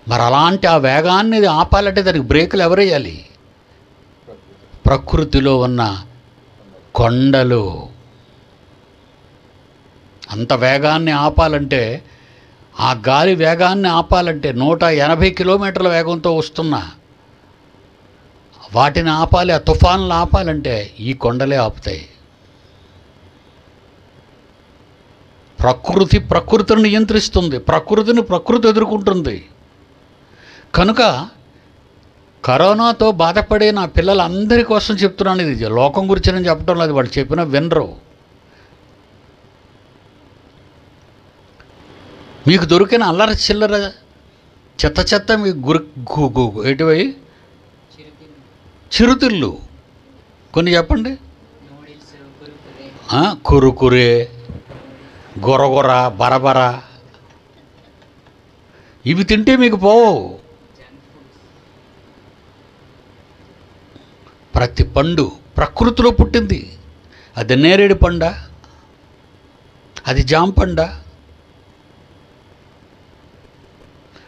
మరి అలాంటి ఆ వేగాన్ని ఆపాలంటే దానికి బ్రేకులు ఎవరేయాలి? ప్రకృతిలో ఉన్న కొండలు. అంత వేగాన్ని ఆపాలంటే, ఆ గాలి వేగాన్ని ఆపాలంటే 180 కిలోమీటర్ల వేగంతో వస్తున్నా వాటిని ఆపాలి, ఆ తుఫాన్లు ఆపాలంటే ఈ కొండలే ఆపుతాయి. ప్రకృతిని నియంత్రిస్తుంది, ప్రకృతి ఎదుర్కొంటుంది. కనుక కరోనాతో బాధపడే నా పిల్లలందరి కోసం చెప్తున్నాను. ఇది లోకం గురించి నేను చెప్పడం లేదు, వాళ్ళు చెప్పినా వినరు. మీకు దొరికిన అల్లరి చిల్లర చెత్త మీకు ఎటువై చిరుతిళ్ళు కొన్ని చెప్పండి. కురుకురే, గొరగొర, బరబర, ఇవి తింటే మీకు పోవు. ప్రతి పండు ప్రకృతిలో పుట్టింది. అది నేరేడు పండ, అది జామ పండ,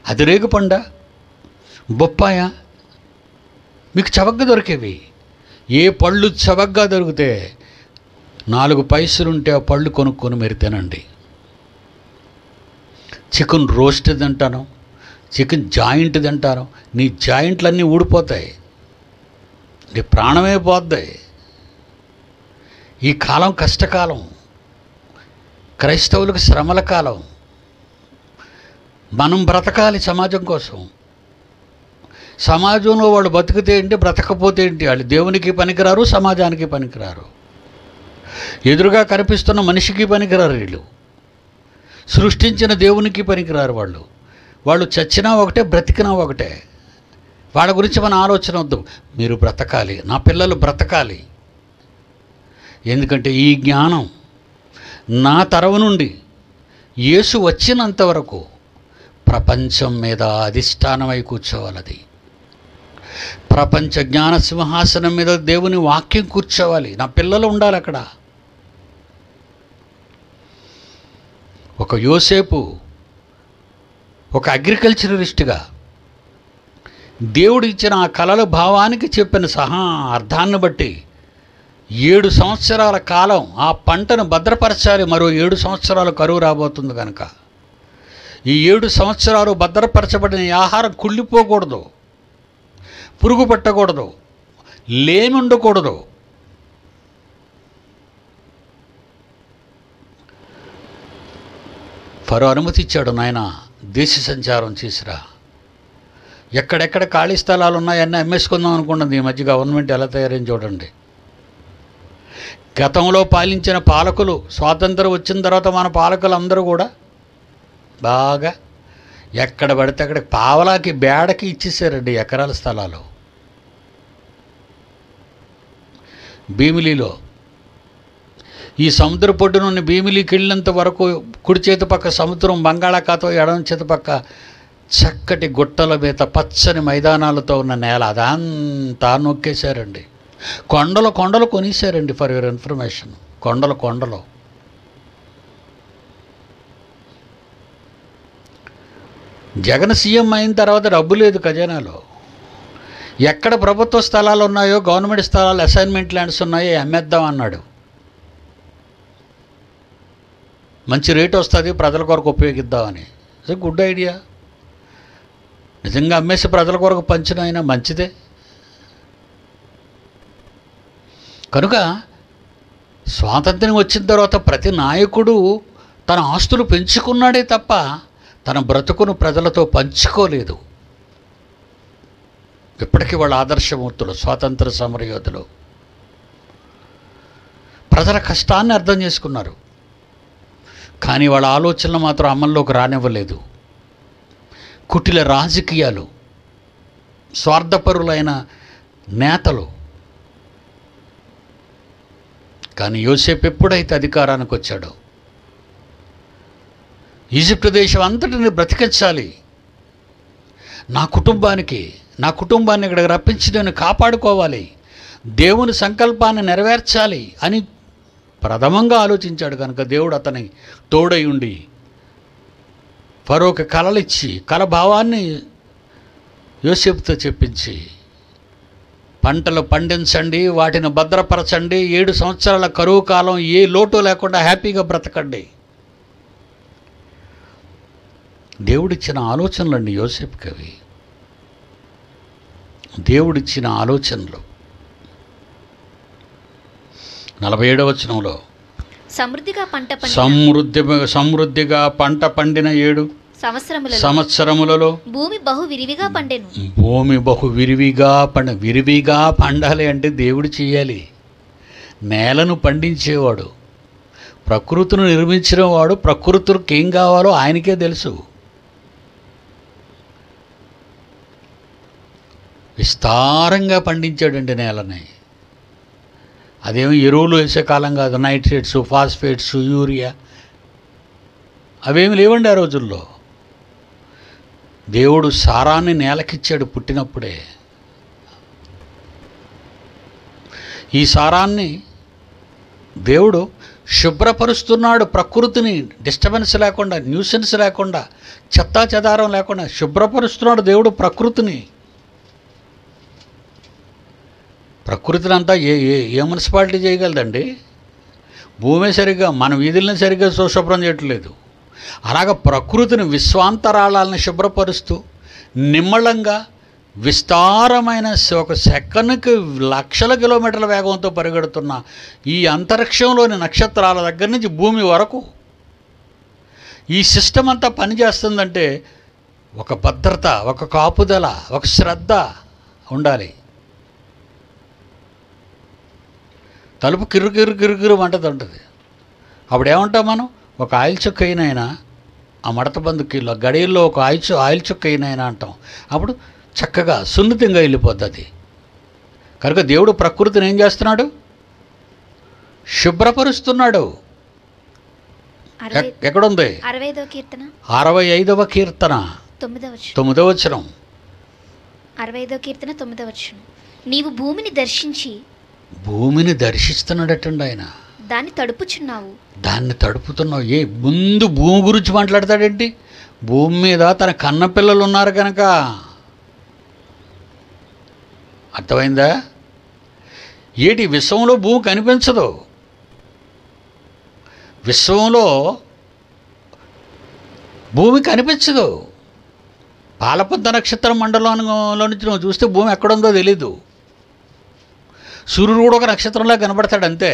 అది రేగు పండ, బొప్పాయ, మీకు చవకగా దొరికేవి. ఏ పళ్ళు చవకగా దొరికితే 4 పైసలుంటే ఆ పళ్ళు కొనుక్కొని మీరు తినండి. చికెన్ రోస్ట్ తింటాను, చికెన్ జాయింట్ తింటాను, నీ జాయింట్లన్నీ ఊడిపోతాయి, నీ ప్రాణమే పోద్ది. ఈ కాలం కష్టకాలం, క్రైస్తవులకు శ్రమల కాలం. మనం బ్రతకాలి సమాజం కోసం. సమాజంలో వాళ్ళు బతికితే ఏంటి, బ్రతకపోతే ఏంటి? వాళ్ళు దేవునికి పనికిరారు, సమాజానికి పనికిరారు, ఎదురుగా కనిపిస్తున్న మనిషికి పనికిరారు. వీళ్ళు సృష్టించిన దేవునికి పనికిరారు. వాళ్ళు చచ్చినా ఒకటే, బ్రతికినా ఒకటే. వాళ్ళ గురించి మన ఆలోచన వద్దు. మీరు బ్రతకాలి, నా పిల్లలు బ్రతకాలి. ఎందుకంటే ఈ జ్ఞానం నా తరం నుండి యేసు వచ్చినంత వరకు ప్రపంచం మీద అధిష్టానమై కూర్చోవాలది. ప్రపంచ జ్ఞాన సింహాసనం మీద దేవుని వాక్యం కూర్చోవాలి. నా పిల్లలు ఉండాలి అక్కడ. ఒక యోసేపు ఒక అగ్రికల్చరలిస్ట్గా దేవుడు ఇచ్చిన ఆ కలల భావానికి చెప్పిన అర్థాన్ని బట్టి 7 సంవత్సరాల కాలం ఆ పంటను భద్రపరచాలి. మరో 7 సంవత్సరాలు కరువు రాబోతుంది కనుక ఈ 7 సంవత్సరాలు భద్రపరచబడిన ఆహారం కుళ్ళిపోకూడదు, పురుగు పట్టకూడదు, లేమి ఉండకూడదు. ఫరో అనుమతి ఇచ్చాడు, నాయన దేశ సంచారం చేసిరా, ఎక్కడెక్కడ ఖాళీ స్థలాలు ఉన్నాయన్నీ అమ్మేసుకుందాం అనుకున్నది. ఈ మధ్య గవర్నమెంట్ ఎలా తయారైంది చూడండి. గతంలో పాలించిన పాలకులు, స్వాతంత్రం వచ్చిన తర్వాత మన పాలకులు అందరూ కూడా బాగా ఎక్కడ పడితే అక్కడ పావలాకి బేడకి ఇచ్చేసారండి ఎకరాల స్థలాలు. భీమిలీలో ఈ సముద్ర పొడ్డు నుండి భీమిలీకి వెళ్ళినంత వరకు కుడి చేతి పక్క సముద్రం, బంగాళాఖాతం ఎడమ చేతి పక్క చక్కటి గుట్టల మీద పచ్చని మైదానాలతో ఉన్న నేల అదంతా నొక్కేశారండి. కొండలు కొనేశారండి. ఫర్ యువర్ ఇన్ఫర్మేషన్, కొండలు జగన్ సీఎం అయిన తర్వాత డబ్బు లేదు ఖజానాలో. ఎక్కడ ప్రభుత్వ స్థలాలు ఉన్నాయో, గవర్నమెంట్ స్థలాలు, అసైన్మెంట్ ల్యాండ్స్ ఉన్నాయో అమ్మేద్దాం అన్నాడు. మంచి రేటు వస్తుంది, ప్రజల కొరకు ఉపయోగిద్దామని. It's a good idea. నిజంగా అమ్మేసి ప్రజల కొరకు పంచిన అయినా మంచిదే. కనుక స్వాతంత్ర్యం వచ్చిన తర్వాత ప్రతి నాయకుడు తన ఆస్తులు పెంచుకున్నాడే తప్ప తన బ్రతుకును ప్రజలతో పంచుకోలేదు. ఇప్పటికీ వాళ్ళ ఆదర్శమూర్తులు, స్వాతంత్ర సమరయోధులు ప్రజల కష్టాన్ని అర్థం చేసుకున్నారు. కానీ వాళ్ళ ఆలోచనలు మాత్రం అమల్లోకి రానివ్వలేదు. కుటిల రాజకీయాలు, స్వార్థపరులైన నేతలు. కానీ యోసేపు ఎప్పుడైతే అధికారానికి వచ్చాడో, ఈజిప్ట్ దేశం అంతటిని బ్రతికించాలి, నా కుటుంబాన్ని ఇక్కడికి రప్పించి నేను కాపాడుకోవాలి, దేవుని సంకల్పాన్ని నెరవేర్చాలి అని ప్రథమంగా ఆలోచించాడు. కనుక దేవుడు అతని తోడై ఉండి ఫరోకి కలలిచ్చి కల భావాన్ని యోసేపుతో చెప్పించి పంటలు పండించండి, వాటిని భద్రపరచండి, 7 సంవత్సరాల కరువు కాలం ఏ లోటు లేకుండా హ్యాపీగా బ్రతకండి. దేవుడిచ్చిన ఆలోచనలండి యోసేపుకి అవి. దేవుడిచ్చిన ఆలోచనలు. 47వ వచనంలో సమృద్ధిగా పంట పండిన 7 సంవత్సరములలో భూమి బహు విరివిగా పండెను. భూమి బహు విరివిగా పండాలి అంటే దేవుడు చేయాలి. నేలను పండించేవాడు, ప్రకృతిని నిర్మించిన వాడు, ప్రకృతికి ఏం కావాలో ఆయనకే తెలుసు. విస్తారంగా పండించాడండి నేలని. అదేమో ఎరువులు వేసే కాలం కాదు. నైట్రేట్స్, ఫాస్ఫేట్స్, యూరియా అవేమి లేవండి ఆ రోజుల్లో. దేవుడు సారాన్ని నేలకిచ్చాడు పుట్టినప్పుడే. ఈ సారాన్ని దేవుడు శుభ్రపరుస్తున్నాడు. ప్రకృతిని డిస్టర్బెన్స్ లేకుండా, న్యూసెన్స్ లేకుండా, చెత్తా చెదారం లేకుండా శుభ్రపరుస్తున్నాడు దేవుడు ప్రకృతిని. ప్రకృతిని అంతా ఏ మున్సిపాలిటీ చేయగలదండి? భూమి సరిగ్గా, మన వీధులను సరిగ్గా శుభ్రం చేయట్లేదు. అలాగ ప్రకృతిని, విశ్వాంతరాళాలను శుభ్రపరుస్తూ నిమ్మళంగా విస్తారమైన ఒక సెకనుకి లక్షల కిలోమీటర్ల వేగంతో పరిగెడుతున్న ఈ అంతరిక్షంలోని నక్షత్రాల దగ్గర నుంచి భూమి వరకు ఈ సిస్టమ్ అంతా పనిచేస్తుందంటే ఒక భద్రత, ఒక కాపుదల, ఒక శ్రద్ధ ఉండాలి. తలుపు కిర్రు మంటది. అప్పుడు ఏమంటాం మనం? ఒక ఆయిల్ చుక్క అయినైనా ఆ మడత బందుకీలో గడియల్లో ఒక ఆయిల్ చుక్క అయినైనా అంటాం. అప్పుడు చక్కగా సున్నితంగా వెళ్ళిపోద్ది. కనుక దేవుడు ప్రకృతిని ఏం చేస్తున్నాడు? శుభ్రపరుస్తున్నాడు. ఎక్కడుంది? 65వ కీర్తన 9వ వచనం. 65వ కీర్తన 9వ వచనం. నీవు భూమిని దర్శిస్తున్నాడటండి ఆయన. దాన్ని తడుపుతున్నావు. ముందు భూమి గురించి మాట్లాడతాడేంటి? భూమి మీద తన కన్న పిల్లలు ఉన్నారు కనుక. అర్థమైందా? ఏటి విశ్వంలో భూమి కనిపించదు. విశ్వంలో భూమి కనిపించదు. పాలపద్ద నక్షత్ర మండలంలో నుంచి నువ్వు చూస్తే భూమి ఎక్కడుందో తెలీదు. సూర్యుడు కూడా ఒక నక్షత్రంలా కనబడతాడు అంతే.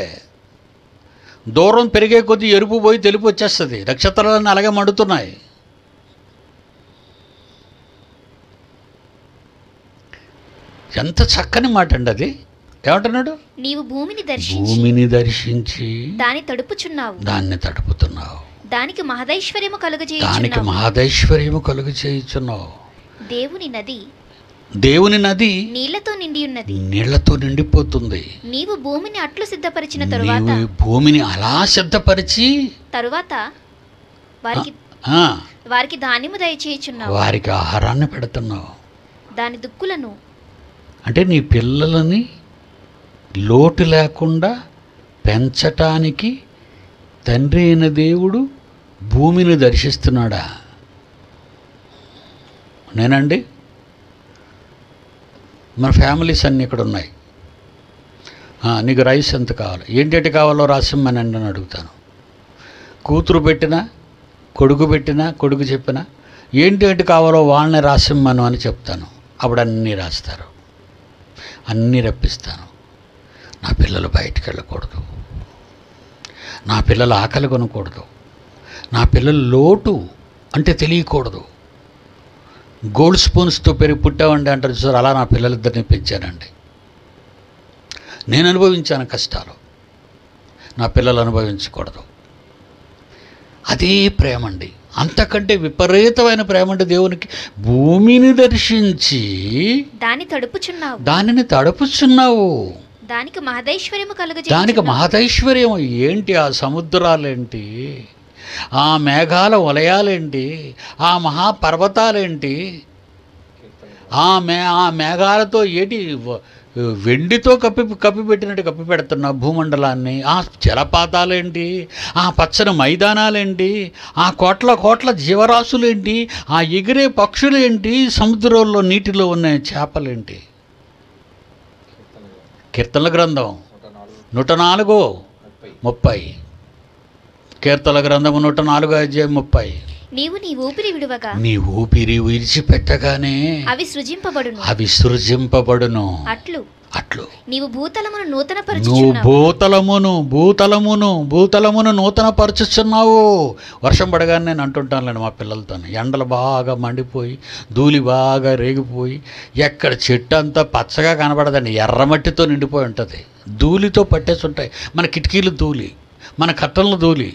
దూరం పెరిగే కొద్దీ ఎరుపు పోయి తెలుపు వచ్చేస్తుంది. నక్షత్రాలన్నీ అలాగే మండుతున్నాయి. ఎంత చక్కని మాట అండి అది. ఏమంటున్నాడు? నీవు భూమిని దర్శించి దాన్ని తడుపుతున్నావు. దానికి మహదైశ్వర్యము కలుగజేయుచున్నావు. దేవుని నది నీళ్లతో నిండిపోతుంది. నీవు భూమిని అట్లు సిద్ధపరిచిన తరువాత, భూమిని అలా సిద్ధపరిచి తరువాత వారికి ధాన్యము దయచేయుచున్నావు. వారికి ఆహారాన్ని పెడుతున్నావు. దాని దుక్కులను అంటే నీ పిల్లలని లోటు లేకుండా పెంచటానికి తండ్రి అయిన దేవుడు భూమిని దర్శిస్తున్నాడా? నేనండి, మన ఫ్యామిలీస్ అన్నీ ఇక్కడ ఉన్నాయి. నీకు రైస్ ఎంత కావాలి, ఏంటి కావాలో రాసిమ్మని అని అడుగుతాను. కూతురు పెట్టినా, కొడుకు పెట్టినా, కొడుకు చెప్పినా ఏంటి కావాలో వాళ్ళని రాసిమ్మను అని చెప్తాను. అప్పుడు అన్నీ రాస్తారు, అన్నీ రప్పిస్తాను. నా పిల్లలు బయటికి వెళ్ళకూడదు, నా పిల్లలు ఆకలి కొనకూడదు, నా పిల్లలు లోటు అంటే తెలియకూడదు. గోల్డ్ స్పూన్స్తో పెరిగి పుట్టామండి అంటారు సార్. అలా నా పిల్లలిద్దరిని పెంచానండి. నేను అనుభవించాను కష్టాలు, నా పిల్లలు అనుభవించకూడదు. అదే ప్రేమ అండి. అంతకంటే విపరీతమైన ప్రేమ అంటే దేవునికి. భూమిని దర్శించి దానిని తడుపుచున్నావు. దానికి మహదైశ్వర్యం ఏంటి? ఆ సముద్రాలేంటి, ఆ మేఘాల వలయాలేంటి, ఆ మహాపర్వతాలేంటి, ఆ మేఘాలతో ఏటి వెండితో కప్పిపెట్టినట్టు కప్పిపెడుతున్న భూమండలాన్ని, ఆ జలపాతాలేంటి, ఆ పచ్చని మైదానాలేంటి, ఆ కోట్ల జీవరాశులేంటి, ఆ ఎగిరే పక్షులేంటి, సముద్రంలో నీటిలో ఉన్న చేపలేంటి. కీర్తనల గ్రంథం 104:30. కీర్తనల గ్రంథము 104:30. నీవు నీ ఊపిరి విడువగా, నీ ఊపిరి విడిచిపెట్టగానే అవి సృజింపబడును. అట్లు నీవు భూతలమును నూతన పరచుచున్నావు. వర్షం పడగానే నేను అంటుంటానులేండి మా పిల్లలతో, ఎండలు బాగా మండిపోయి ధూళి బాగా రేగిపోయి ఎక్కడ చెట్టు అంతా పచ్చగా కనబడదండి, ఎర్రమట్టితో నిండిపోయి ఉంటుంది, ధూళితో పట్టేసి ఉంటాయి. మన కిటికీలు ధూళి, మన కట్టలు ధూళి,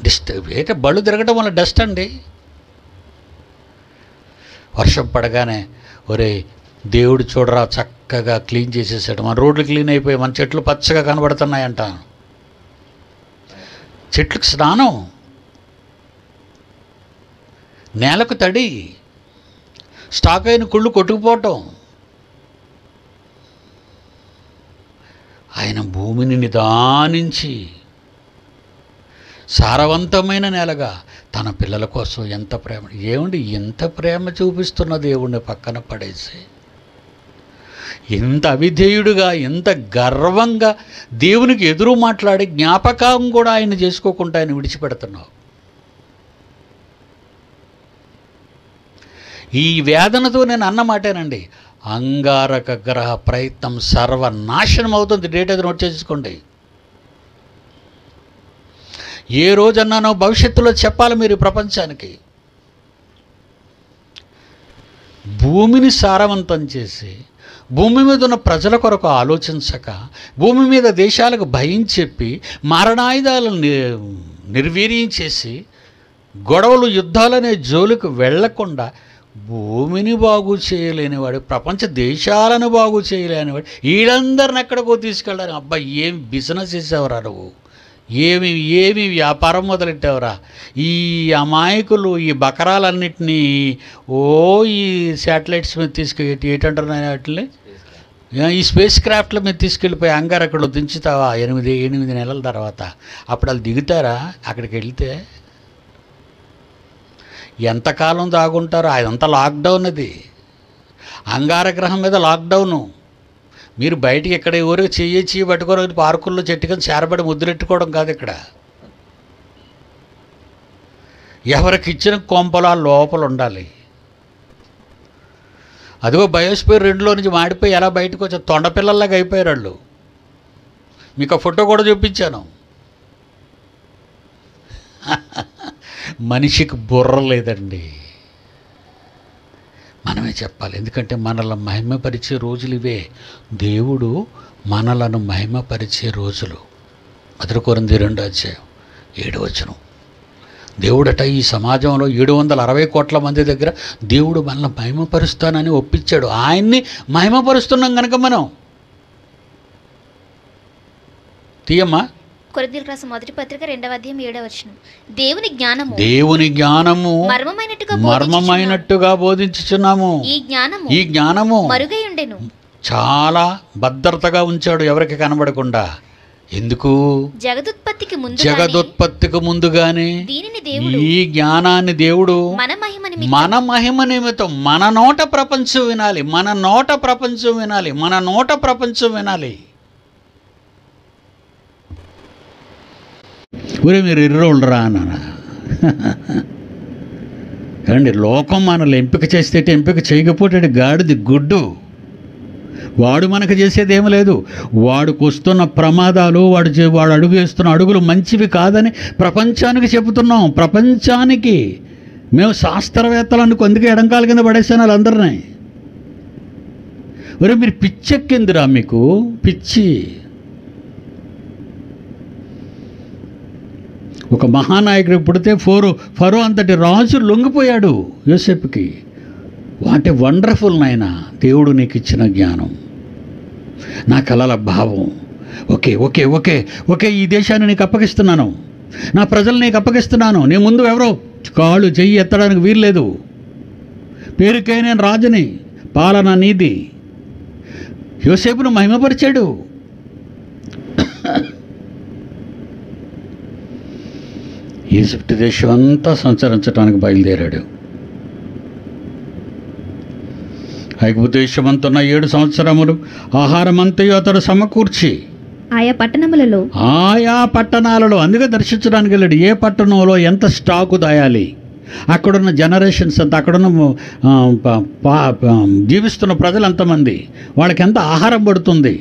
ఏంటంటే బళ్ళు తిరగడం వల్ల డస్ట్ అండి. వర్షం పడగానే ఒరే దేవుడు చూడరా చక్కగా క్లీన్ చేసేసాడు, మన రోడ్లు క్లీన్ అయిపోయి మన చెట్లు పచ్చగా కనబడుతున్నాయంట. చెట్లకు స్నానం, నేలకు తడి, స్టాక్ అయిన కుళ్ళు కొట్టుకుపోవటం. ఆయన భూమిని నిదానించి సారవంతమైన నేలగా తన పిల్లల కోసం ఎంత ప్రేమ, ఏమండి ఎంత ప్రేమ చూపిస్తున్న దేవుణ్ణి పక్కన పడేసి, ఎంత అవిధేయుడుగా, ఎంత గర్వంగా దేవునికి ఎదురు మాట్లాడి జ్ఞాపకం కూడా ఆయన చేసుకోకుండా ఆయన విడిచిపెడుతున్నావు. ఈ వేదనతో నేను అన్నమాటేనండి, అంగారక గ్రహ ప్రయత్నం సర్వనాశనం అవుతుంది. డేట్ అది నోట్ చేసుకోండి. ఏ రోజన్నానో భవిష్యత్తులో చెప్పాలి మీరు ప్రపంచానికి. భూమిని సారవంతం చేసి, భూమి మీద ఉన్న ప్రజల కొరకు ఆలోచించక, భూమి మీద దేశాలకు భయం చెప్పి, మారణాయుధాలను నిర్వీర్యం చేసి, గొడవలు యుద్ధాలనే జోలికి వెళ్లకుండా భూమిని బాగు చేయలేనివాడు, ప్రపంచ దేశాలను బాగు చేయలేనివాడు, వీళ్ళందరిని ఎక్కడికో తీసుకెళ్ళారు. అబ్బా ఏం బిజినెస్ చేసేవరా నువ్వు, ఏమి వ్యాపారం మొదలెట్టావురా. ఈ అమాయకులు ఈ బకరాలన్నింటినీ ఈ శాటిలైట్స్ మీద ఏంటంటారు వాటిని, ఈ స్పేస్ క్రాఫ్ట్ల మీద తీసుకెళ్ళిపోయి అంగారకుడు దించుతావా 8 నెలల తర్వాత. అప్పుడు వాళ్ళు దిగుతారా? అక్కడికి వెళ్తే ఎంతకాలం దాగుంటారో. అదంతా లాక్డౌన్, అది అంగారగ్రహం మీద లాక్డౌను. మీరు బయటికి ఎక్కడ ఎవరికి చెయ్యి పట్టుకోరు, పార్కుల్లో చెట్టుకొని చేరబడి ముద్దులెట్టుకోవడం కాదు. ఇక్కడ ఎవరికి ఇచ్చిన కొంపలు లోపల ఉండాలి. అదిగో బయోస్పియర్ 2లో నుంచి మాడిపోయి ఎలా బయటకు వచ్చి తొండపిల్లల్లాగా అయిపోయారు వాళ్ళు. మీకు ఆ ఫోటో కూడా చూపించాను. మనిషికి బుర్ర లేదండి, మనమే చెప్పాలి. ఎందుకంటే మనల్ని మహిమపరిచే రోజులు ఇవే. దేవుడు మనలను మహిమపరిచే రోజులు. 1 కొరింథీ 2:7. దేవుడట ఈ సమాజంలో 760 కోట్ల మంది దగ్గర దేవుడు మనల్ని మహిమపరుస్తానని ఒప్పించాడు. ఆయన్ని మహిమపరుస్తున్నాం కనుక మనం తీయమ్మా. కొరింథీయులకు రాసిన మొదటి పత్రిక 2:7. దేవుని జ్ఞానము మర్మమైనట్టుగా బోధించుచున్నాము. ఈ జ్ఞానము మరుగై ఉండెను, చాలా భద్రతగా ఉంచాడు ఎవరికి కనబడకుండా. ఎందుకు? జగదుత్పత్తికి ముందుగానే ఈ జ్ఞానాన్ని దేవుడు మన మహిమ నిమిత్తం మన నోట ప్రపంచం వినాలి, మన నోట ప్రపంచం వినాలి. ఊరే మీరు ఎర్రోళ్ళరా అన్నానా? ఏమండి, లోకం మనల్ని ఎంపిక చేస్తే ఎంపిక చేయకపోతే గాడిది గుడ్డు. వాడు మనకు చేసేది ఏమీ లేదు. వాడికి వస్తున్న ప్రమాదాలు, వాడు అడుగు వేస్తున్న అడుగులు మంచివి కాదని ప్రపంచానికి చెబుతున్నాం. ప్రపంచానికి మేము శాస్త్రవేత్తలు అందుకే ఎడంకాల కింద పడేసాను వాళ్ళందరినీ. ఒరే మీరు పిచ్చెక్కిందిరా, మీకు పిచ్చి. ఒక మహానాయకుడికి పుడితే ఫరో అంతటి రాజు లొంగిపోయాడు యోసేపుకి. వాటి వండర్ఫుల్ నాయన, దేవుడు నీకు ఇచ్చిన జ్ఞానం, నా కలల భావం. ఓకే ఈ దేశాన్ని నీకు అప్పగిస్తున్నాను, నా ప్రజలు నీకు అప్పగిస్తున్నాను. నీ ముందు ఎవరో కాళ్ళు చెయ్యి ఎత్తడానికి వీల్లేదు. పేరుకై నేను రాజుని, పాలన నీది, యోసేపును మహిమపరిచాడు. ఈజిప్ట్ దేశం అంతా సంచరించడానికి బయలుదేరాడు. ఐగుప్తు దేశమంతున్న 7 సంవత్సరములు ఆహారమంతయు అతడు సమకూర్చి ఆయా పట్టణాలలో అందుకే దర్శించడానికి వెళ్ళాడు. ఏ పట్టణంలో ఎంత స్టాకు దాయాలి, అక్కడున్న జనరేషన్స్ అంతా, అక్కడున్న జీవిస్తున్న ప్రజలు ఎంతమంది, వాళ్ళకి ఎంత ఆహారం పడుతుంది,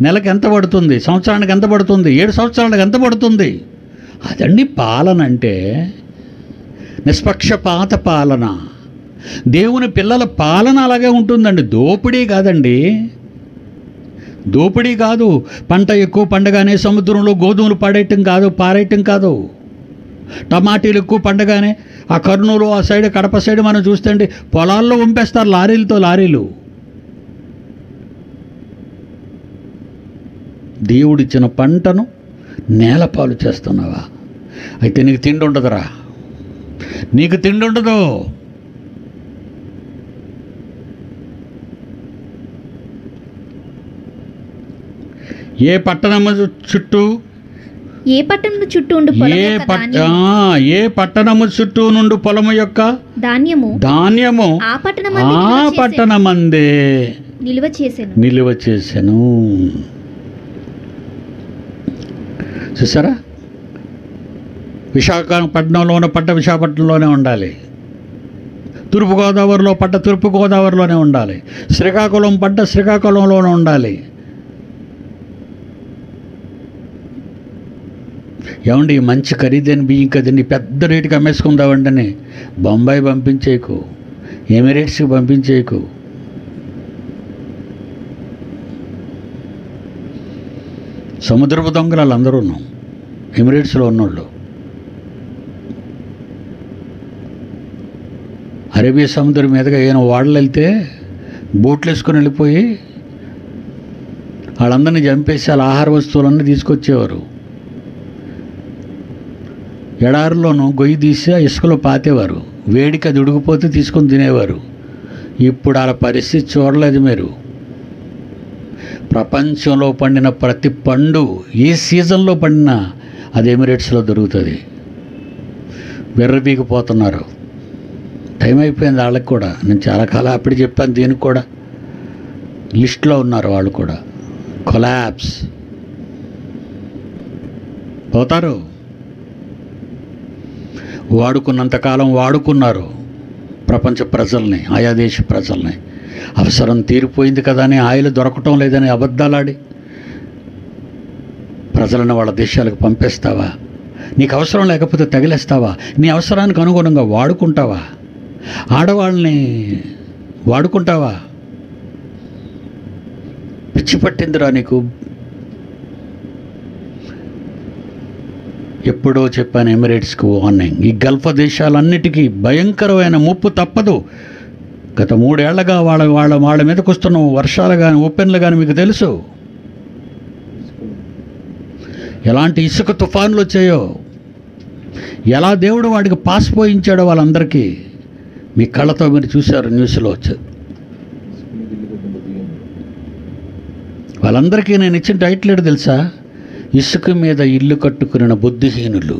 నెలకు ఎంత పడుతుంది, సంవత్సరానికి ఎంత పడుతుంది, 7 సంవత్సరాలకు ఎంత పడుతుంది. అదండి పాలన అంటే. నిష్పక్షపాత పాలన. దేవుని పిల్లల పాలన అలాగే ఉంటుందండి. దోపిడీ కాదండి, దోపిడీ కాదు. పంట ఎక్కువ పండగానే సముద్రంలో గోధుమలు పారేయటం కాదు. టమాటీలు ఎక్కువ పండగానే ఆ కర్నూలు ఆ సైడ్ కడప సైడ్ మనం చూస్తే పొలాల్లో పంపేస్తారు లారీలు. దేవుడిచ్చిన పంటను నేలపాలు చేస్తున్నావా? అయితే నీకు తిండి ఉండదురా, నీకు తిండి ఉండదు. ఏ పట్టణము చుట్టూ నుండి పొలము యొక్క ధాన్యము ఆ పట్టణమందే నిలువ చేసెను. చూసారా? విశాఖపట్నంలో ఉన్న పంట విశాఖపట్నంలోనే ఉండాలి, తూర్పుగోదావరిలో పంట తూర్పుగోదావరిలోనే ఉండాలి, శ్రీకాకుళం పంట శ్రీకాకుళంలోనే ఉండాలి. ఏమండి, మంచి ఖరీదైన బియ్యం కదండి, పెద్ద రేటుకి అమ్మేసుకుందామండి. బొంబాయి పంపించేకు, ఎమిరేట్స్కి పంపించేకు. సముద్రపు దొంగలు అందరూ ఎమిరేట్స్లో ఉన్నోళ్ళు. అరేబియా సముద్రం మీదుగా ఏమైనా వాడలు వెళ్తే బోట్లు వేసుకొని వెళ్ళిపోయి వాళ్ళందరినీ చంపేసి వాళ్ళ ఆహార వస్తువులన్నీ తీసుకొచ్చేవారు. ఎడారిలోనూ గొయ్యి తీసి ఇసుకలో పాతేవారు, వేడికి అది ఉడికిపోతే తీసుకొని తినేవారు. ఇప్పుడు అలా పరిస్థితి చూడలేదు మీరు. ప్రపంచంలో పండిన ప్రతి పండు ఏ సీజన్లో పండినా అది ఎమిరేట్స్లో దొరుకుతుంది. విర్రబీగిపోతున్నారు. టైం అయిపోయింది వాళ్ళకి కూడా. నేను చాలా కాలం అప్పుడు చెప్పాను, దీనికి కూడా లిస్ట్లో ఉన్నారు వాళ్ళు కూడా. కొలాప్స్ పోతారు. వాడుకున్నంతకాలం వాడుకున్నారు ప్రపంచ ప్రజల్ని, ఆయా దేశ ప్రజల్ని. అవసరం తీరిపోయింది కదా అని ఆయిల్ దొరకటం లేదని అబద్ధాలాడి ప్రజలను వాళ్ళ దేశాలకు పంపేస్తావా? నీకు అవసరం లేకపోతే తగిలేస్తావా? నీ అవసరానికి అనుగుణంగా వాడుకుంటావా? ఆడవాళ్ళని వాడుకుంటావా? పిచ్చి పట్టిందిరా నీకు. ఎప్పుడో చెప్పాను ఎమిరేట్స్కి వార్నింగ్. ఈ గల్ఫ్ దేశాలన్నిటికీ భయంకరమైన ముప్పు తప్పదు. గత 3 ఏళ్లగా వాళ్ళ మీదకి వస్తున్న వర్షాలు కానీ ఓపెన్లు కానీ మీకు తెలుసు. ఎలాంటి ఇసుక తుఫాన్లు వచ్చాయో, ఎలా దేవుడు వాడికి పాస్ పోయించాడో వాళ్ళందరికీ మీ కళ్ళతో మీరు చూశారు, న్యూస్లో వచ్చారు. వాళ్ళందరికీ నేను ఇచ్చిన టైటిల్ ఏంటో తెలుసా? ఇసుక మీద ఇల్లు కట్టుకున్న బుద్ధిహీనులు.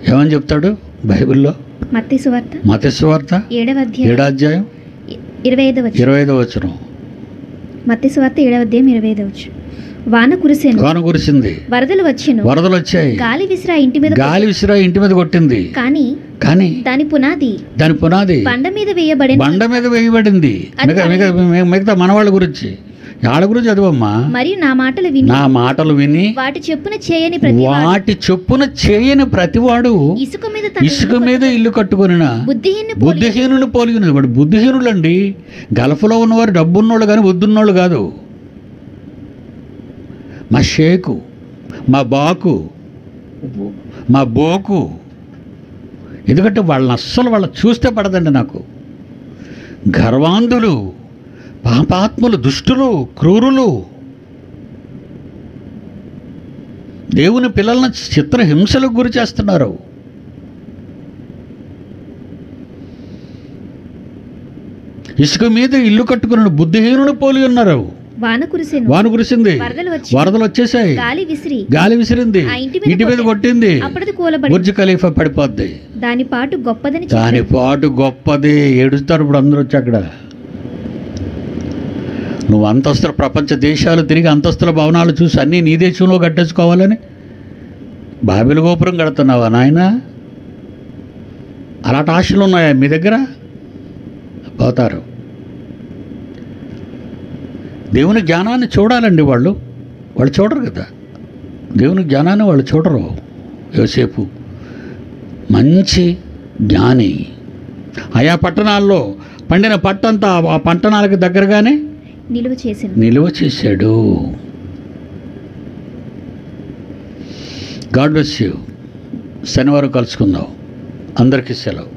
ఏమని చెప్తాడు బైబిల్లో? మత్తయి సువార్త 7వ అధ్యాయం 25వ వచనం. మత్తయి సువార్త 7వ అధ్యాయం 25వ వచనం. వాన కురిసింది, వరదలు వచ్చాయి, గాలి విసిరా ఇంటి మీద కొట్టింది. కానీ దాని పునాది బండ మీద వేయబడింది. మిగతా మనవాళ్ళ గురించి, వాళ్ళ గురించి చదువమ్మా. మరియు నా మాటలు విని వాటి చొప్పున చేయని ప్రతివాడు ఇసుక మీద ఇల్లు కట్టుకుని బుద్ధిహీనుని పోలిగినది. వాడు బుద్ధిహీనులండి. గల్ఫ్లో ఉన్నవారు డబ్బున్నోళ్ళు కానీ బుద్ధున్నోళ్ళు కాదు. మా షేకు, మా బాకు, మా బోకు. ఎందుకంటే వాళ్ళని అస్సలు చూస్తే పడదండి నాకు. గర్వాంధులు, పాపాత్ములు, దుష్టులు, క్రూరులు, దేవుని పిల్లలను చిత్రహింసలకు గురి చేస్తున్నారు. ఇసుక మీద ఇల్లు కట్టుకున్న బుద్ధిహీనులు పోలి ఉన్నారు. వాన కురిసెను, వాన కురిసింది, వరదలు వచ్చేసాయి, గాలి విసిరింది, ఇంటి మీద కొట్టింది, అప్పుడది కూలబడి బుర్జ్ ఖలీఫా పడిపోద్ది. దాని పాటు గొప్పదని దాని పాటు గొప్పది. ఏడుస్తారు ఇప్పుడు అందరూ వచ్చి అక్కడ. నువ్వు అంతస్తుల ప్రపంచ దేశాలు తిరిగి అంతస్తుల భవనాలు చూసి అన్నీ నీ దేశంలో కట్టేసుకోవాలని బాబెలు గోపురం కడుతున్నావా నాయన? అలాంటి ఆశలు ఉన్నాయా మీ దగ్గర? పోతారు. దేవుని జ్ఞానాన్ని చూడాలండి వాళ్ళు చూడరు కదా. దేవుని జ్ఞానాన్ని వాళ్ళు చూడరు. యోసేపు మంచి జ్ఞాని. ఆయా పట్టణాల్లో పండిన పట్టంతా ఆ పట్టణాలకు దగ్గరగానే నిలువ చేశాడు. God bless you. శనివారం కలుసుకుందాం. అందరికీ సెలవు.